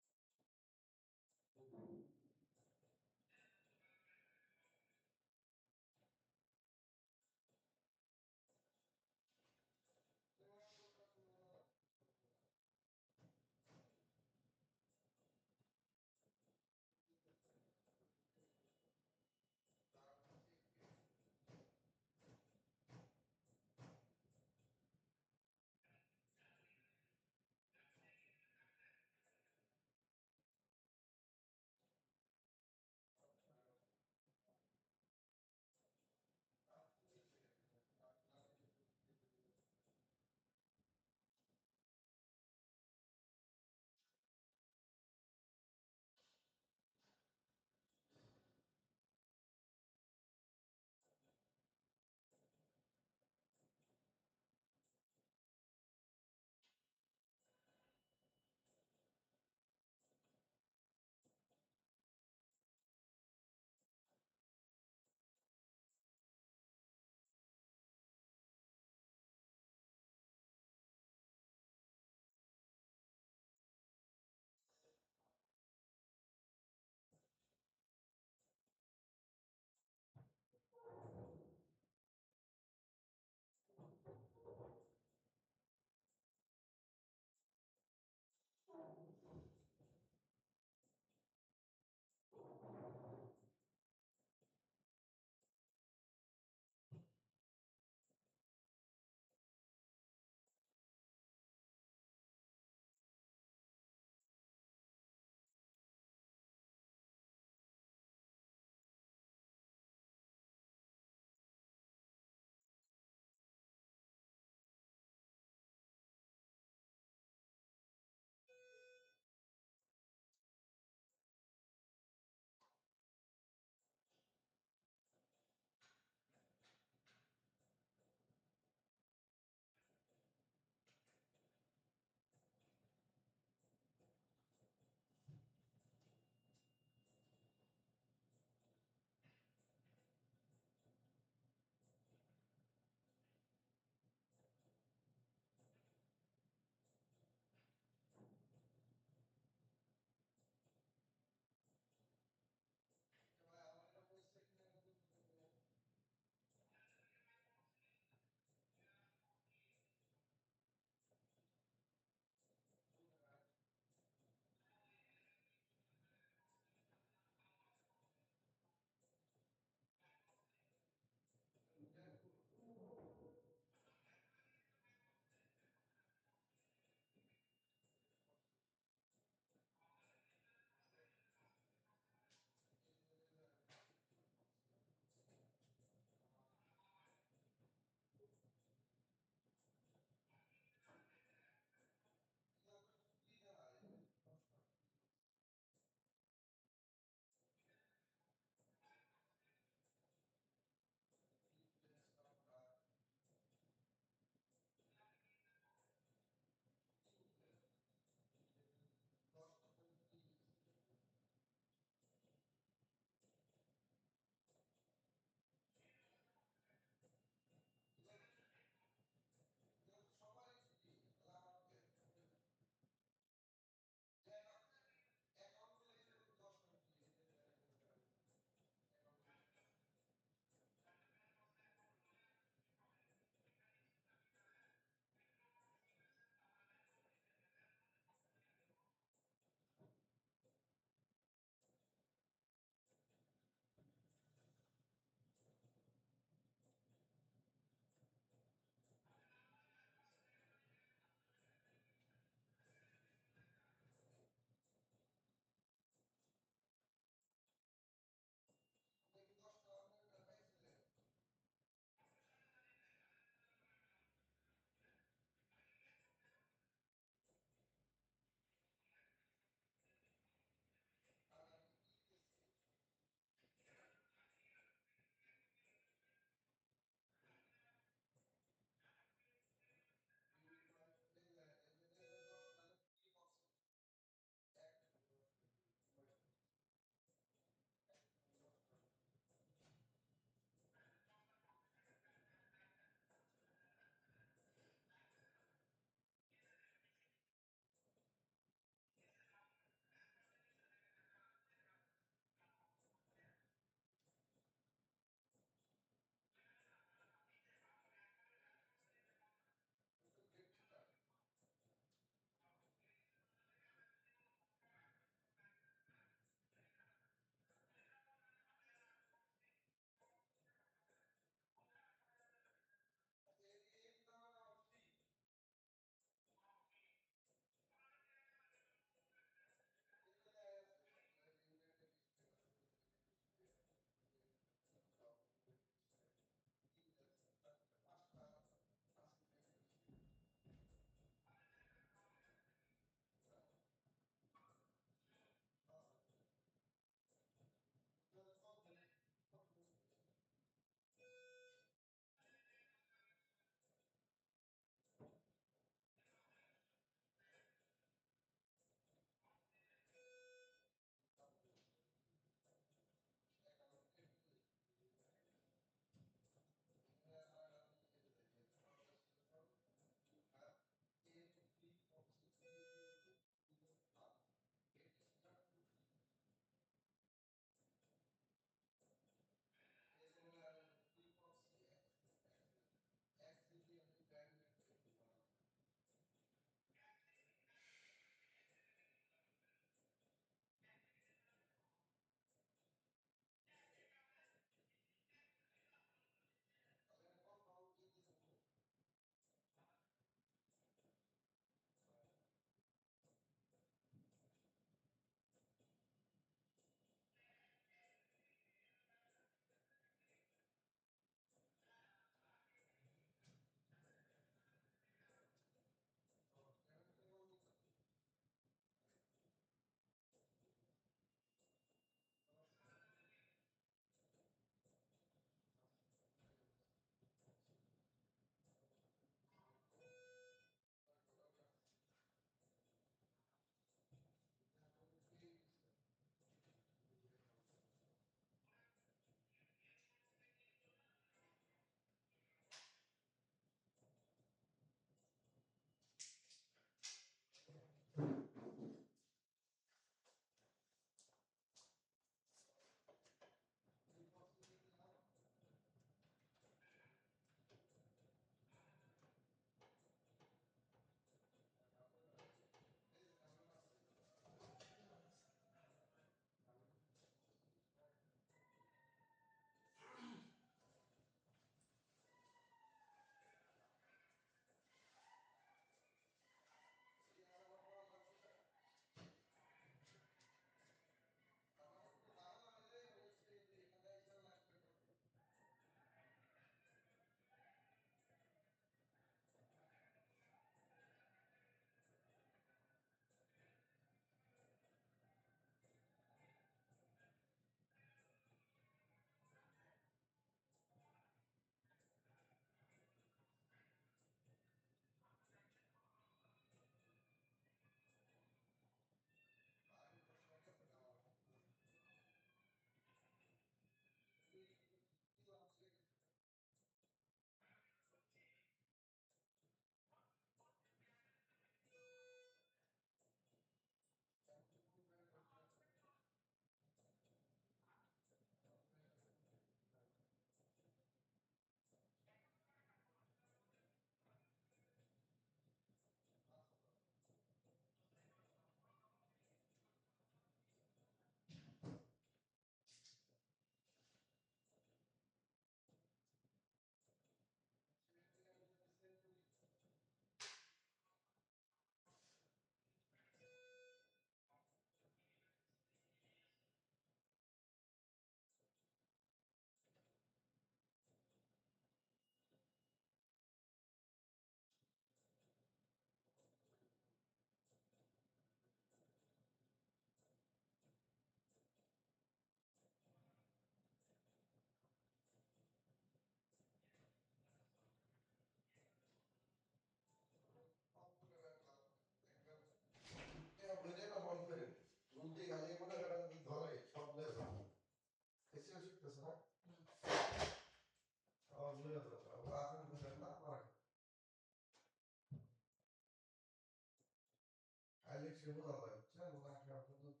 সে বোঝা যায় বুঝছেন না খাওয়া পর্যন্ত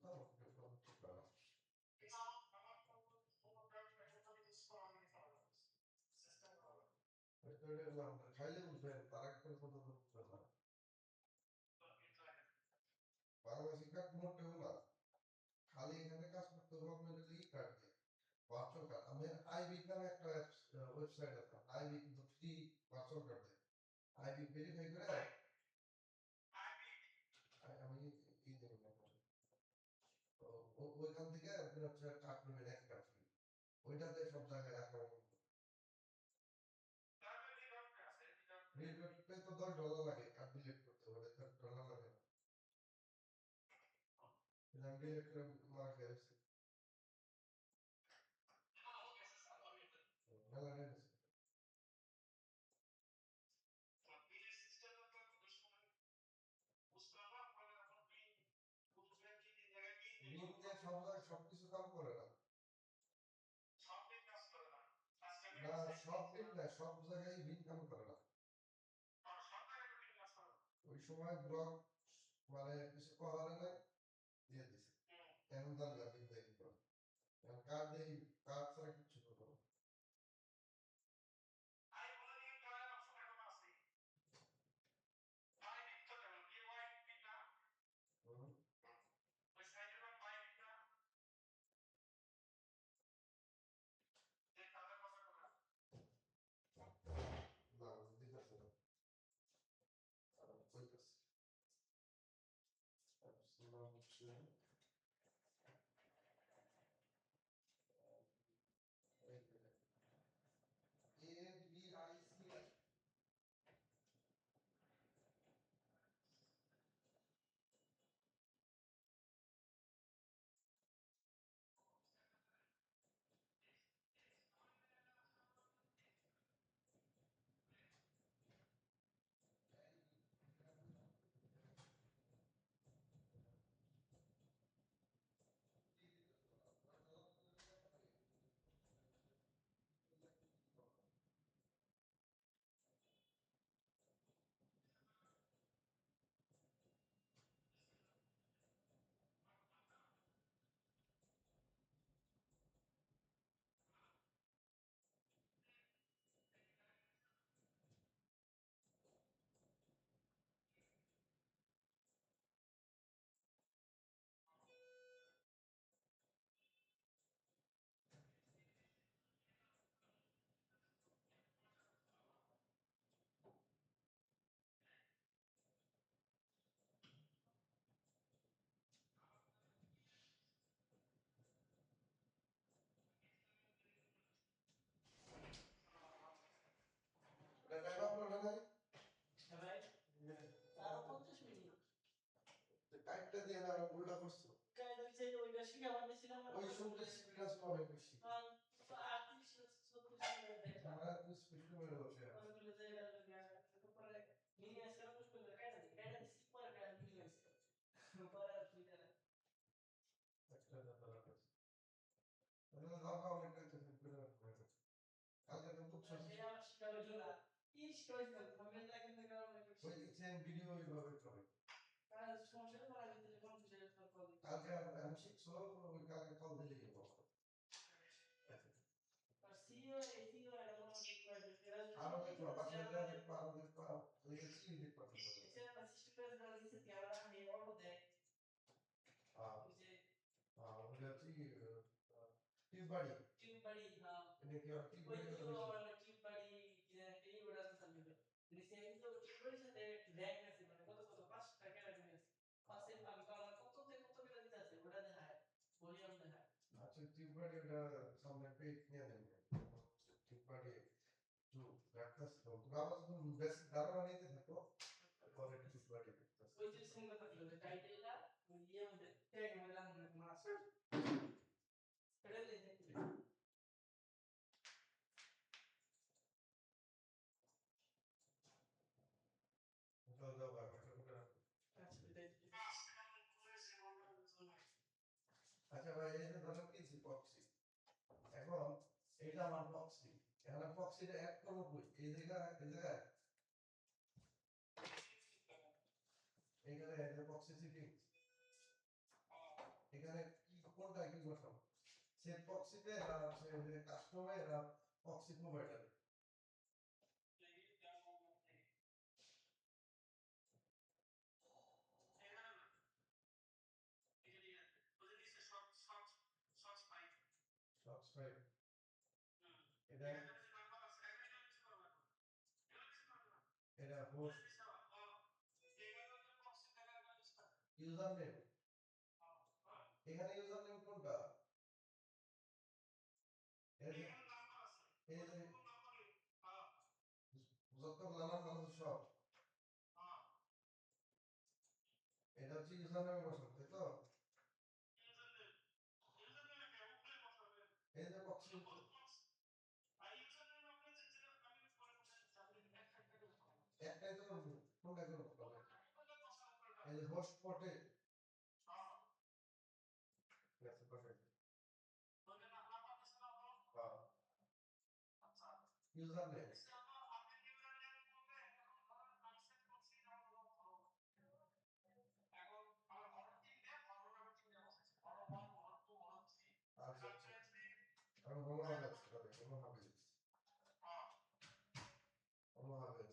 ঠিক করা খাইলে বুঝবেন তারা করে পর্যন্ত বুঝবেন না বাংলাদেশি কার্ড মোটেও না খালি এখানে কাজ করতে হবে আপনাদের ই কার্ড দিয়ে ভার্চুয়াল কার্ড আমি আইবি নামে একটা ওয়েবসাইট আছে আইবি কিন্তু ফ্রি ভার্চুয়াল কার্ড দেয় আইবি ভেরিফাই করে আমি ই দেবো তো ওইখান থেকে আপনি হচ্ছে কার্ড নেবেন এক কার্ড ফ্রি ওইটাতে সব জায়গায় অ্যাকাউন্ট রিলেট তো $10 লাগে কার্ড ডিলিট করতে হলে $10 লাগে না ডিলিট করে মারা গেছে মেলা গেছে বিনতে সবকিছু কাম করে না না সব বিন না সব জায়গায় বিন কাম করে না ওই সময় ব্লক মানে কিছু করার নাই দিয়ে দিছে এখন তার বিন দেখি করে কার্ড দেই কার্ড ছাড়া কিছু করবো না হুম। না দিতেছে না কইতেছে না হচ্ছে ABIC এটা আপনার নাই ভাই আরো 50 মিনিট কাইটটা দিয়ে না উল্টা করছো কাজ হচ্ছে ওইটা শিখা বানিয়েছিলাম ওই সময় স্পিড আছে অনেক বেশি 38 মিনিট দেখা আমরা স্পিড করে বসে ওইগুলো জায়গা পরে নিয়ে আসলে মুশকিল কাটা দিছি পরে কাজ নিয়ে আসছে পরে আর কি জানা একটা ব্যাপার আছে আমরা দাও অনেক কাছে করে কালকে তো খুব ছোট এটা আমার শিখা হলো না ইস কইছে আমি লাগে না কারণে ওই সেম ভিডিও এইভাবে করে কাজ সমস্যা করা যেতে কনফিউশন করে কালকে আমি শিখছো ওই কালকে কল দিলেই হবো আর সিও এসিও এর মধ্যে কি করে আরো দেখো বাচ্চারা দেখো আরো দেখো লেগেছি দেখো এটা না সিস্টেম করে দিয়েছে কি আমরা এই অর্ডার দেয় যে ওটা কি টিউবাড়ি টিউব বাড়ি হ্যাঁ এটা কি আর ওই টিউবাড়ি তো কথা বলছি আমরা টিউব বাড়ি যে এই ওটা সামনে রিসেন্ট তো টিউব বাড়ির সাথে র্যাঙ্ক আছে মানে কত 5 টাকা লাগে পাশে আমি কালার কত থেকে কত করে দিতে আছে ওটা দেখায় ভলিউম দেখায় আচ্ছা টিউবাড়ি ওটা সামনে পেজ নিয়ে নেন টিউবাড়ি একটু রাখতাস তো আবার তুমি বেশি ধারণা নিতে থাকো পরে টিউবাড়ি ওই যে সিঙ্গেল থাকলো যে টাইটেলটা ওই ইয়ে মধ্যে ট্যাগ মধ্যে লাগানো মাস এটা লিখে দাও দাও ব্যাপারটা আচ্ছা এটাই আচ্ছা ভাই এই যে ধরো কিছু পক্সি এখন এটা আমার পক্সি এখানে পক্সিটা অ্যাড করবো কই এই জায়গায় এখানে এই পক্সি সেটিংস এখানে কি কোনটা কি বসাবো সেট প্রক্সিতে না কাস্টমে না প্রক্সি প্রোভাইডার সবস্ক্রাইব এটা এটা হোস্ট ইউজার নেম এখানে ইউজার নেম কোনটা এই যে যতগুলো নাম আছে সব এটা হচ্ছে ইউজার নেমে বসাবো তাই তো এই যে প্রক্সি একটাই তো করবো কোনটা করবো এই যে হোস্ট পটে আছে পটে ইউজার নেম আচ্ছা আচ্ছা আমি ভালো হবে ভালো হবে ভালো হবে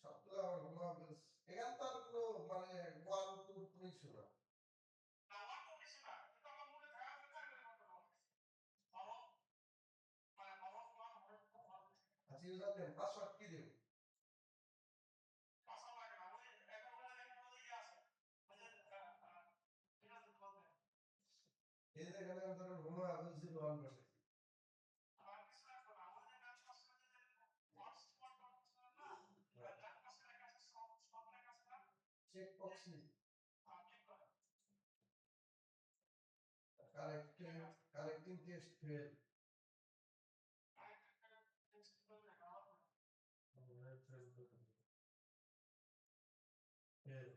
সবগুলো আমার ভালো হবে এখানে তো আর কোনো মানে ওয়ান টু থ্রি ছিল আচ্ছা ইউজার নেম পাসওয়ার্ড কি দেব এই যে এখানে আমি ধরুন ভালো হবে 01 বসে check proxy correcting test fail fail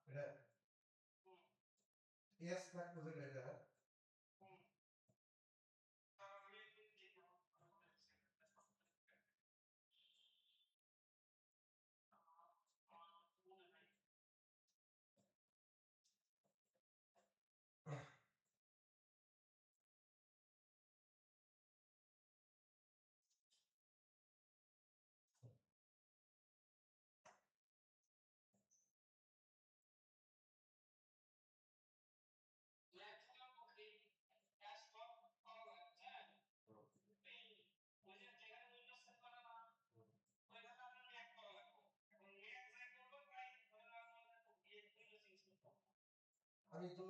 এটা এস থাকতে এটা আমি তো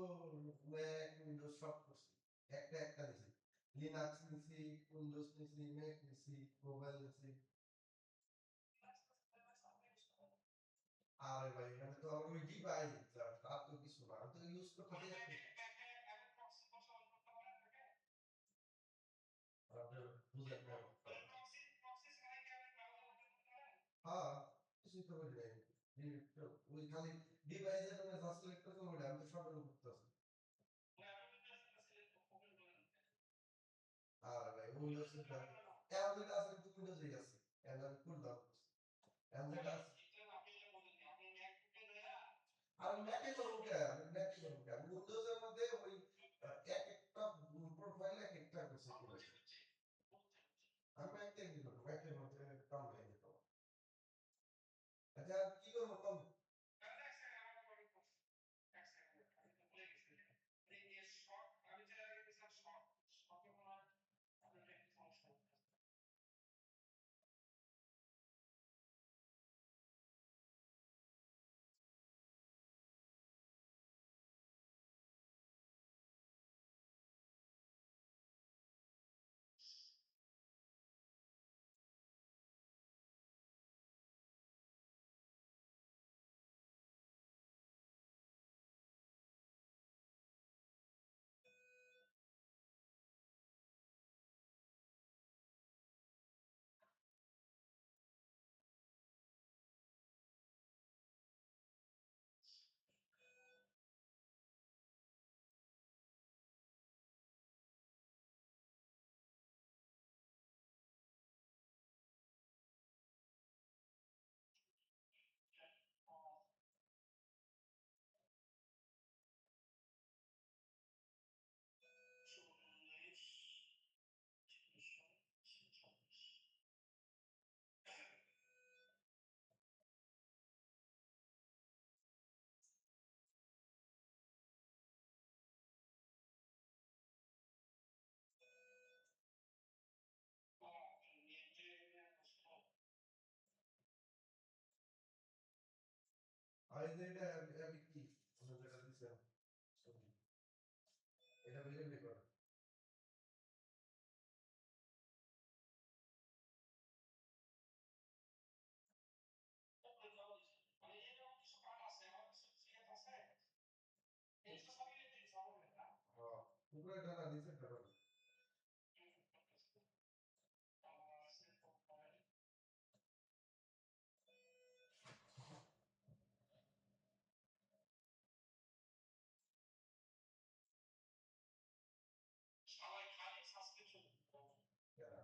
ম্যাক উইন্ডোজ সব করছি একটা একটা দিছি লিনাক্স নিছি উইন্ডোজ নিছি ম্যাক নিছি মোবাইল নিছি আরে ভাই এখানে তো আমার ওই ডিভাইস তার তো কিছু না আমি তো ইউজ করতে দিই আপনার বুঝলেন না হ্যাঁ কিছু তো করি নাই ওই খালি ডিভাইসের জন্য যা সিলেক্ট করতে হবে আমি তো সবের করতেছি আর ভাই উইন্ডোজ এখন যেটা আছে উইন্ডোজই আছে এখন আমি খুললাম এখন যেটা আছে আর ম্যাকে করবো কে আমি ম্যাকে করবো কে আমি উইন্ডোজের মধ্যে ওই এক একটা প্রোফাইল এক একটা করছি আমি ম্যাকে কি করবো ম্যাকের মধ্যে কাম হয়ে যেত আচ্ছা কি করবো কম এই যে এটা কি আমরা যেটা দিছিলাম ছবি এটা ভেরিফাই করো হ্যাঁ উপরে ডানা নিচে ডানা কেনা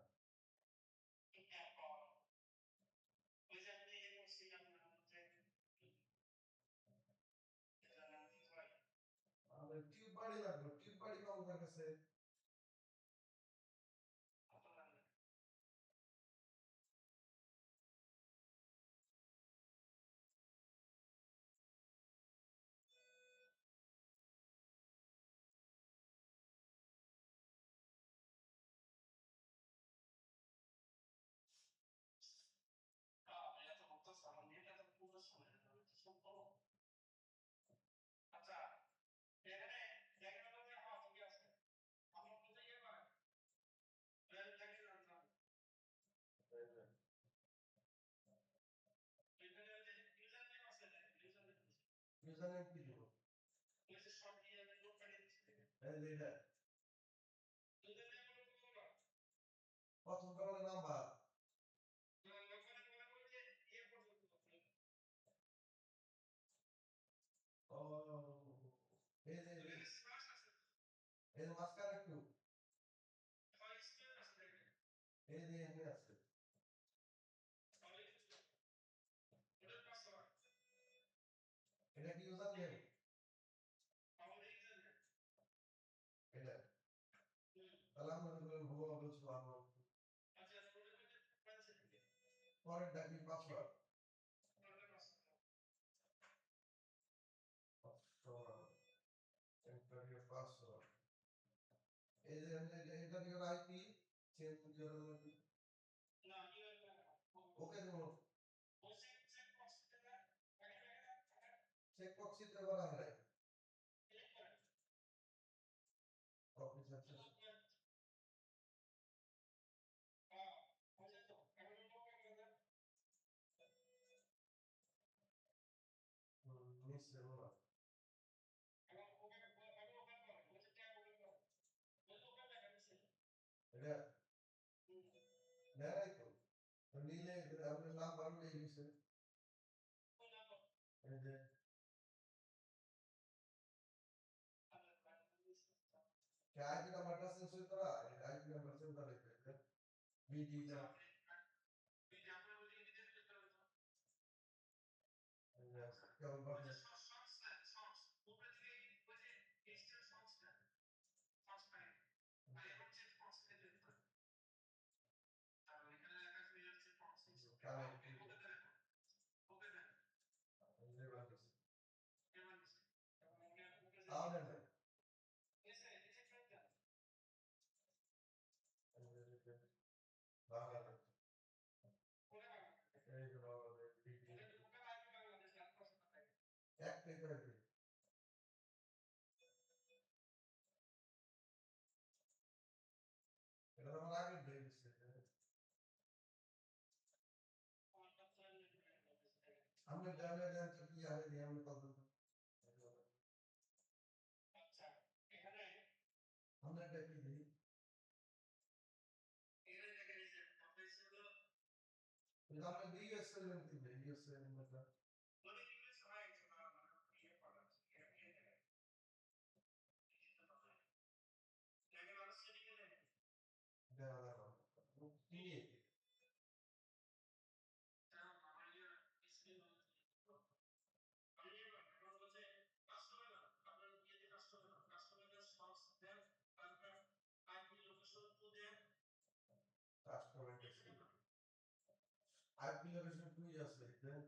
আমাদের টিউব বাড়ি লাগবে টিউব বাড়ি পাবো কার কাছে ইউজার নেম কি দিব এই যে এটা প্রথম কারণে নাম্বার ও এই যে এই যে মাঝখানে একটু এই যে এখানে আছে এটা কি ইউজার নেম এটা তাহলে আমরা ভুয়া বলছি আমার পরের ডাকি পাসওয়ার্ড enter your password এই যে এটা দিয়ে আইপি চেঞ্জ করে ওকে দেবো চেক বক্স দিতে পারা হয় কপি সাকসেস নিশ্চয় বলা এটা দেখাই তো নিলে আপনার নাম বারো নিয়ে গেছে এই যে আইপি নাম্বারটা চেঞ্জ হইতো না আইপি নাম্বার চেঞ্জ করে বিডি না কেমন পাচ্ছে বাংলাদেশ এই যে বাংলাদেশ বিডি একটাই করে এটা তো আমার আগে দিয়ে দিচ্ছে আমরা জানি যে কি আগে দিয়ে আমরা কত আমরা এটা কি দিই এটা আমরা দিই এক্সেলেন্ট দিই এক্সেলেন্ট মতলব দেখা দেখো কি কাস্টমার আইপি লোকেশন টুই আছে হ্যাঁ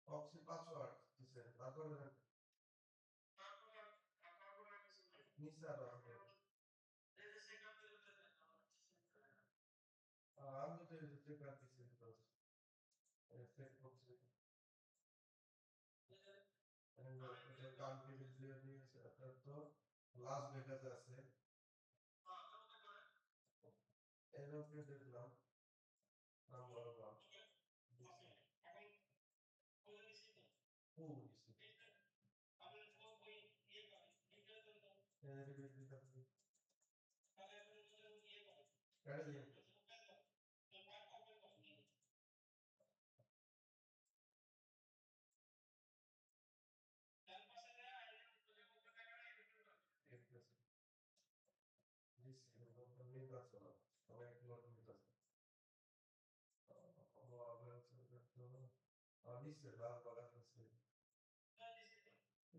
প্রক্সি পাসওয়ার্ড দিছে তারপরে নিচে আরো আছে। আমি তো চেক করতেছি তো চেক করছি কালকে যে নিয়েছে আপনার তো লাস ভেগাস আছে এরোকে দেখলাম নাম্বার ওয়ান ও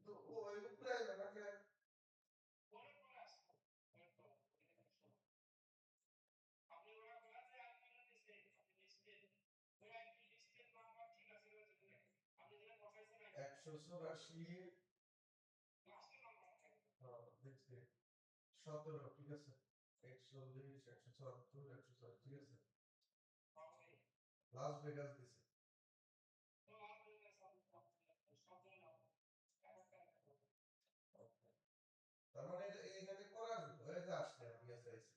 তো ওই প্রায় আমাকে একশো চুরাশি দেখছি 17 ঠিক আছে 140 174 104 ঠিক আছে লাস ভেগাস দিছে তার মানে এইখানে করা হয়ে যে আসছে আমি চাইছি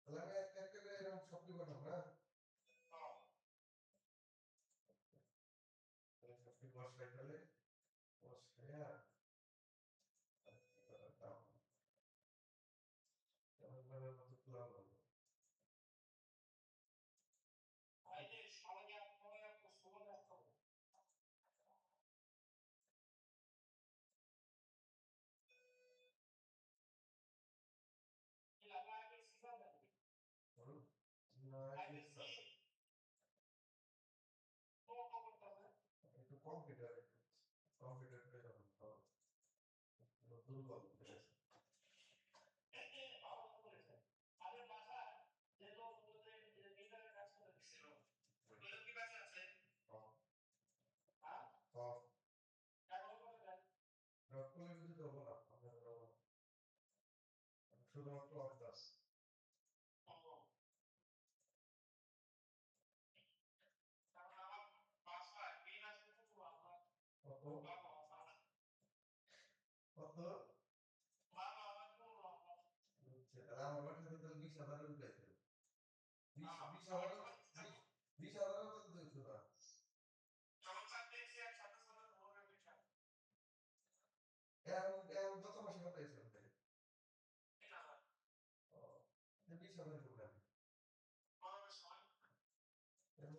তাহলে আমি একটা করে এরকম সবটি বানাবো না সবটি বসাই ফেলে বসাইয়া মতো খোলা হলো না একটু কম্পিউটার কম্পিউটারটা যখন দুর্বল ডক্টরের কিছু দেবো না শুধুমাত্র অভ্যাস কত কত তাহলে আমার বাসাতে তাহলে 20,000 উঠেছে 20,000 20,000 তো দিচ্ছ না এখন কত মাসে কত এসে 20,000 উঠে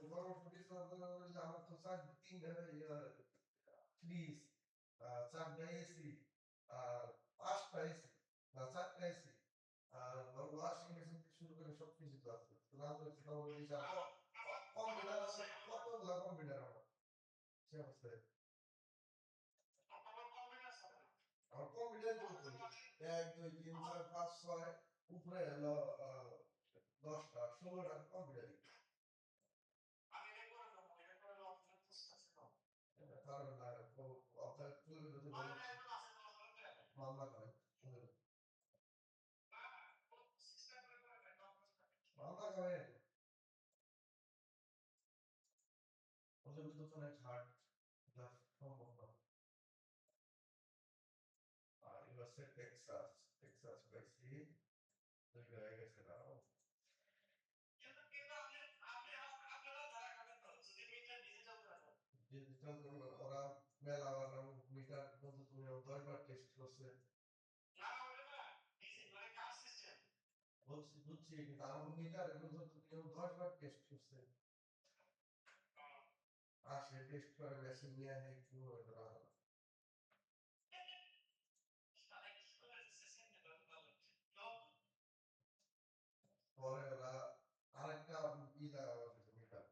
পরামর্শ দিয়েছে আমার তো চার তিন ফ্রিজ চারটা এসি আর পাঁচটা এসি না চারটা এসি আর ওয়াশিং মেশিন থেকে শুরু করে সব কিছু তো আছে কম্পিউটার আছে কতগুলো কম্পিউটার আমার সে অবস্থায় আমার কম্পিউটার চলছে 1 2 3 4 5 6 উপরে হলো 10টা 16টা কম্পিউটার কারণ আপনার তুলে যদি মামলা করেন মামলা করেন ওদের দোকানে হার্ড সম্ভব না আর এবার সে টেক্সাস পাইছি হয়ে গেছে না ডিজিটাল ওরা মেলা মিটার মধ্যে তুমি 10বার টেস্ট করছে বলছি বুঝছি কিন্তু আমার মিটারের মধ্যে কেউ 10বার টেস্ট করছে আসে টেস্ট করে মেশিন নিয়ে আসে একটু পরে ওরা আরেকটা ই লাগানো হয়েছে মিটার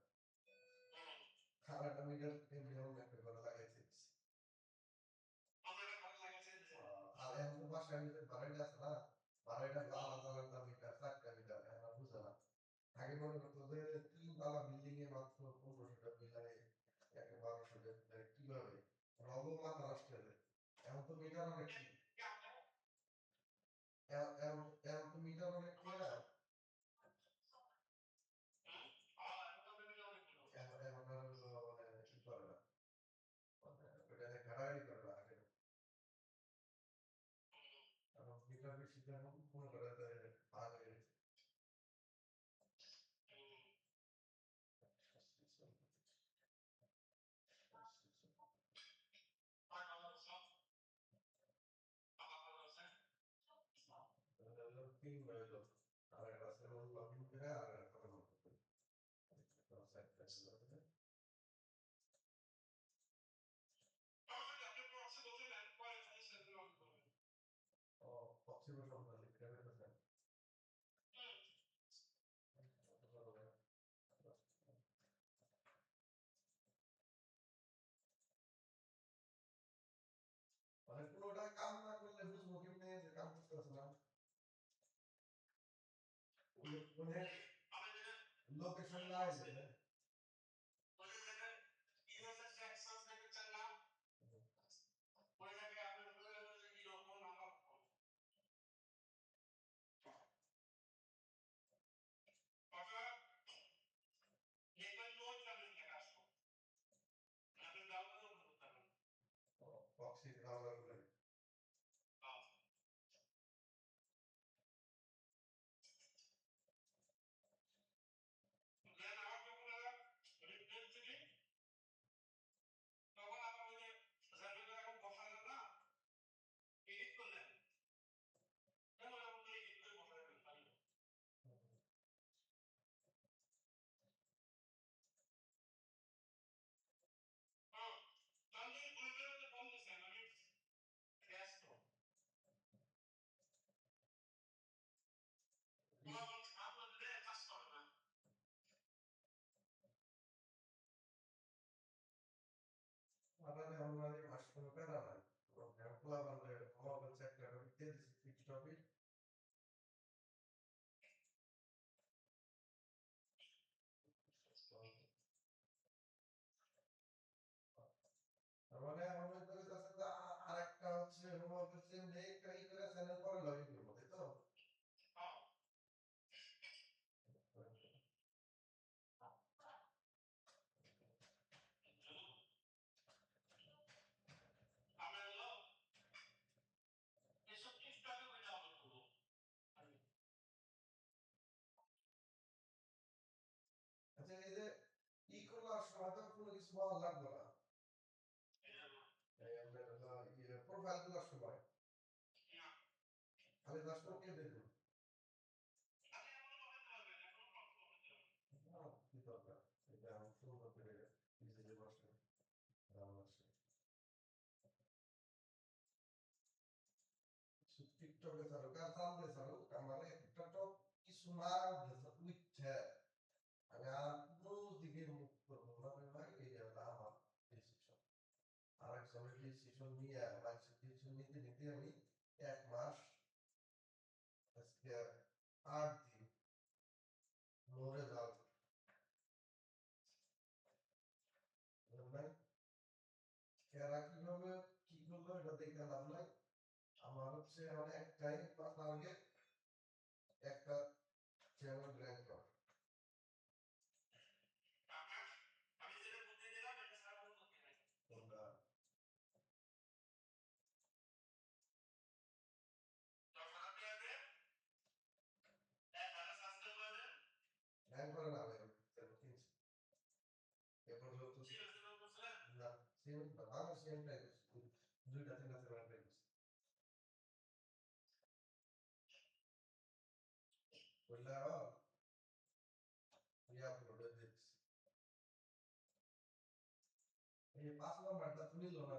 আরেকটা মিটার এমনি একটা করে লাগাইছে আর এখন বাসায় যে বাড়িটা আছে না বাড়িটা আলাদা আলাদা মিটার 4টা মিটার এখন বুঝে না আগে মনে করতো যে 3 তলা বিল্ডিং এ মাত্র 1500 টাকা বিল লাগে 1200 টাকা কিভাবে রব মাথা নষ্ট হয়ে যায় এখন তো মিটার অনেক এখন তো মিটার অনেক ক্লিয়ার এখন আর মানে কি করে না মানে ওটা ঘাড়াঘাড়ি করে না আগে এখন মিটার বেশি এখন মনে করে আগে তিন হইলো আর একটা সেভেন লগিং করে আর একটা ও পসিবল না লিখতে হবে মানে পুরোটা কাম না করলে বুঝবো কেমনে যে কাম করতেছে না মানে লোকেশন না আছে প্রক্সি ডাউনলোড করে আপনাদের অনুমানিক মাস কোনো প্যারা নাই খোলা বান্ধে মোবাইল চেক করে দিতে দিছি ফিক্স টপিক মানে আমাদের তো কাছে আরেকটা হচ্ছে মোবাইল সিম দিয়ে একটা ই করে চ্যানেল পরে লগইন করব তাই তো আচ্ছা এই যে ই করার সময় তো কোনো কিছু বলা লাগবে না এই আমাদের ইয়ে প্রোফাইল করার সময় খালি জাস্ট ওকে দেবেন কি দরকার এটা আমি সুন্দর করে নিজে বসে টিকটকে ছাড়ো কার চালতে ছাড়ো আমার একটা টপ কিছু মার উঠছে আমি আর কোনো দিকে মুখ করবো না ভাই এটা হলো আমার ডিসিশন আর একজনের ডিসিশন নিয়ে মানুষের ডিসিশন নিতে নিতে আমি 1 মাস আজকে 8 দিন মরে যাও এরা কিভাবে কি করলো এটা দেখে লাভ নাই আমার হচ্ছে এখন একটাই টার্গেট একটা চ্যানেল র্যাঙ্ক করা তোমরা র্যাঙ্ক করে না ভাই এরপর তো না সেম না আমার সেম টাইপ দুইটা তিনটা সেভেন টাইপ বললা ইয়া আপলোড দিচ্ছি এই 5 নাম্বারটা তুলি লো না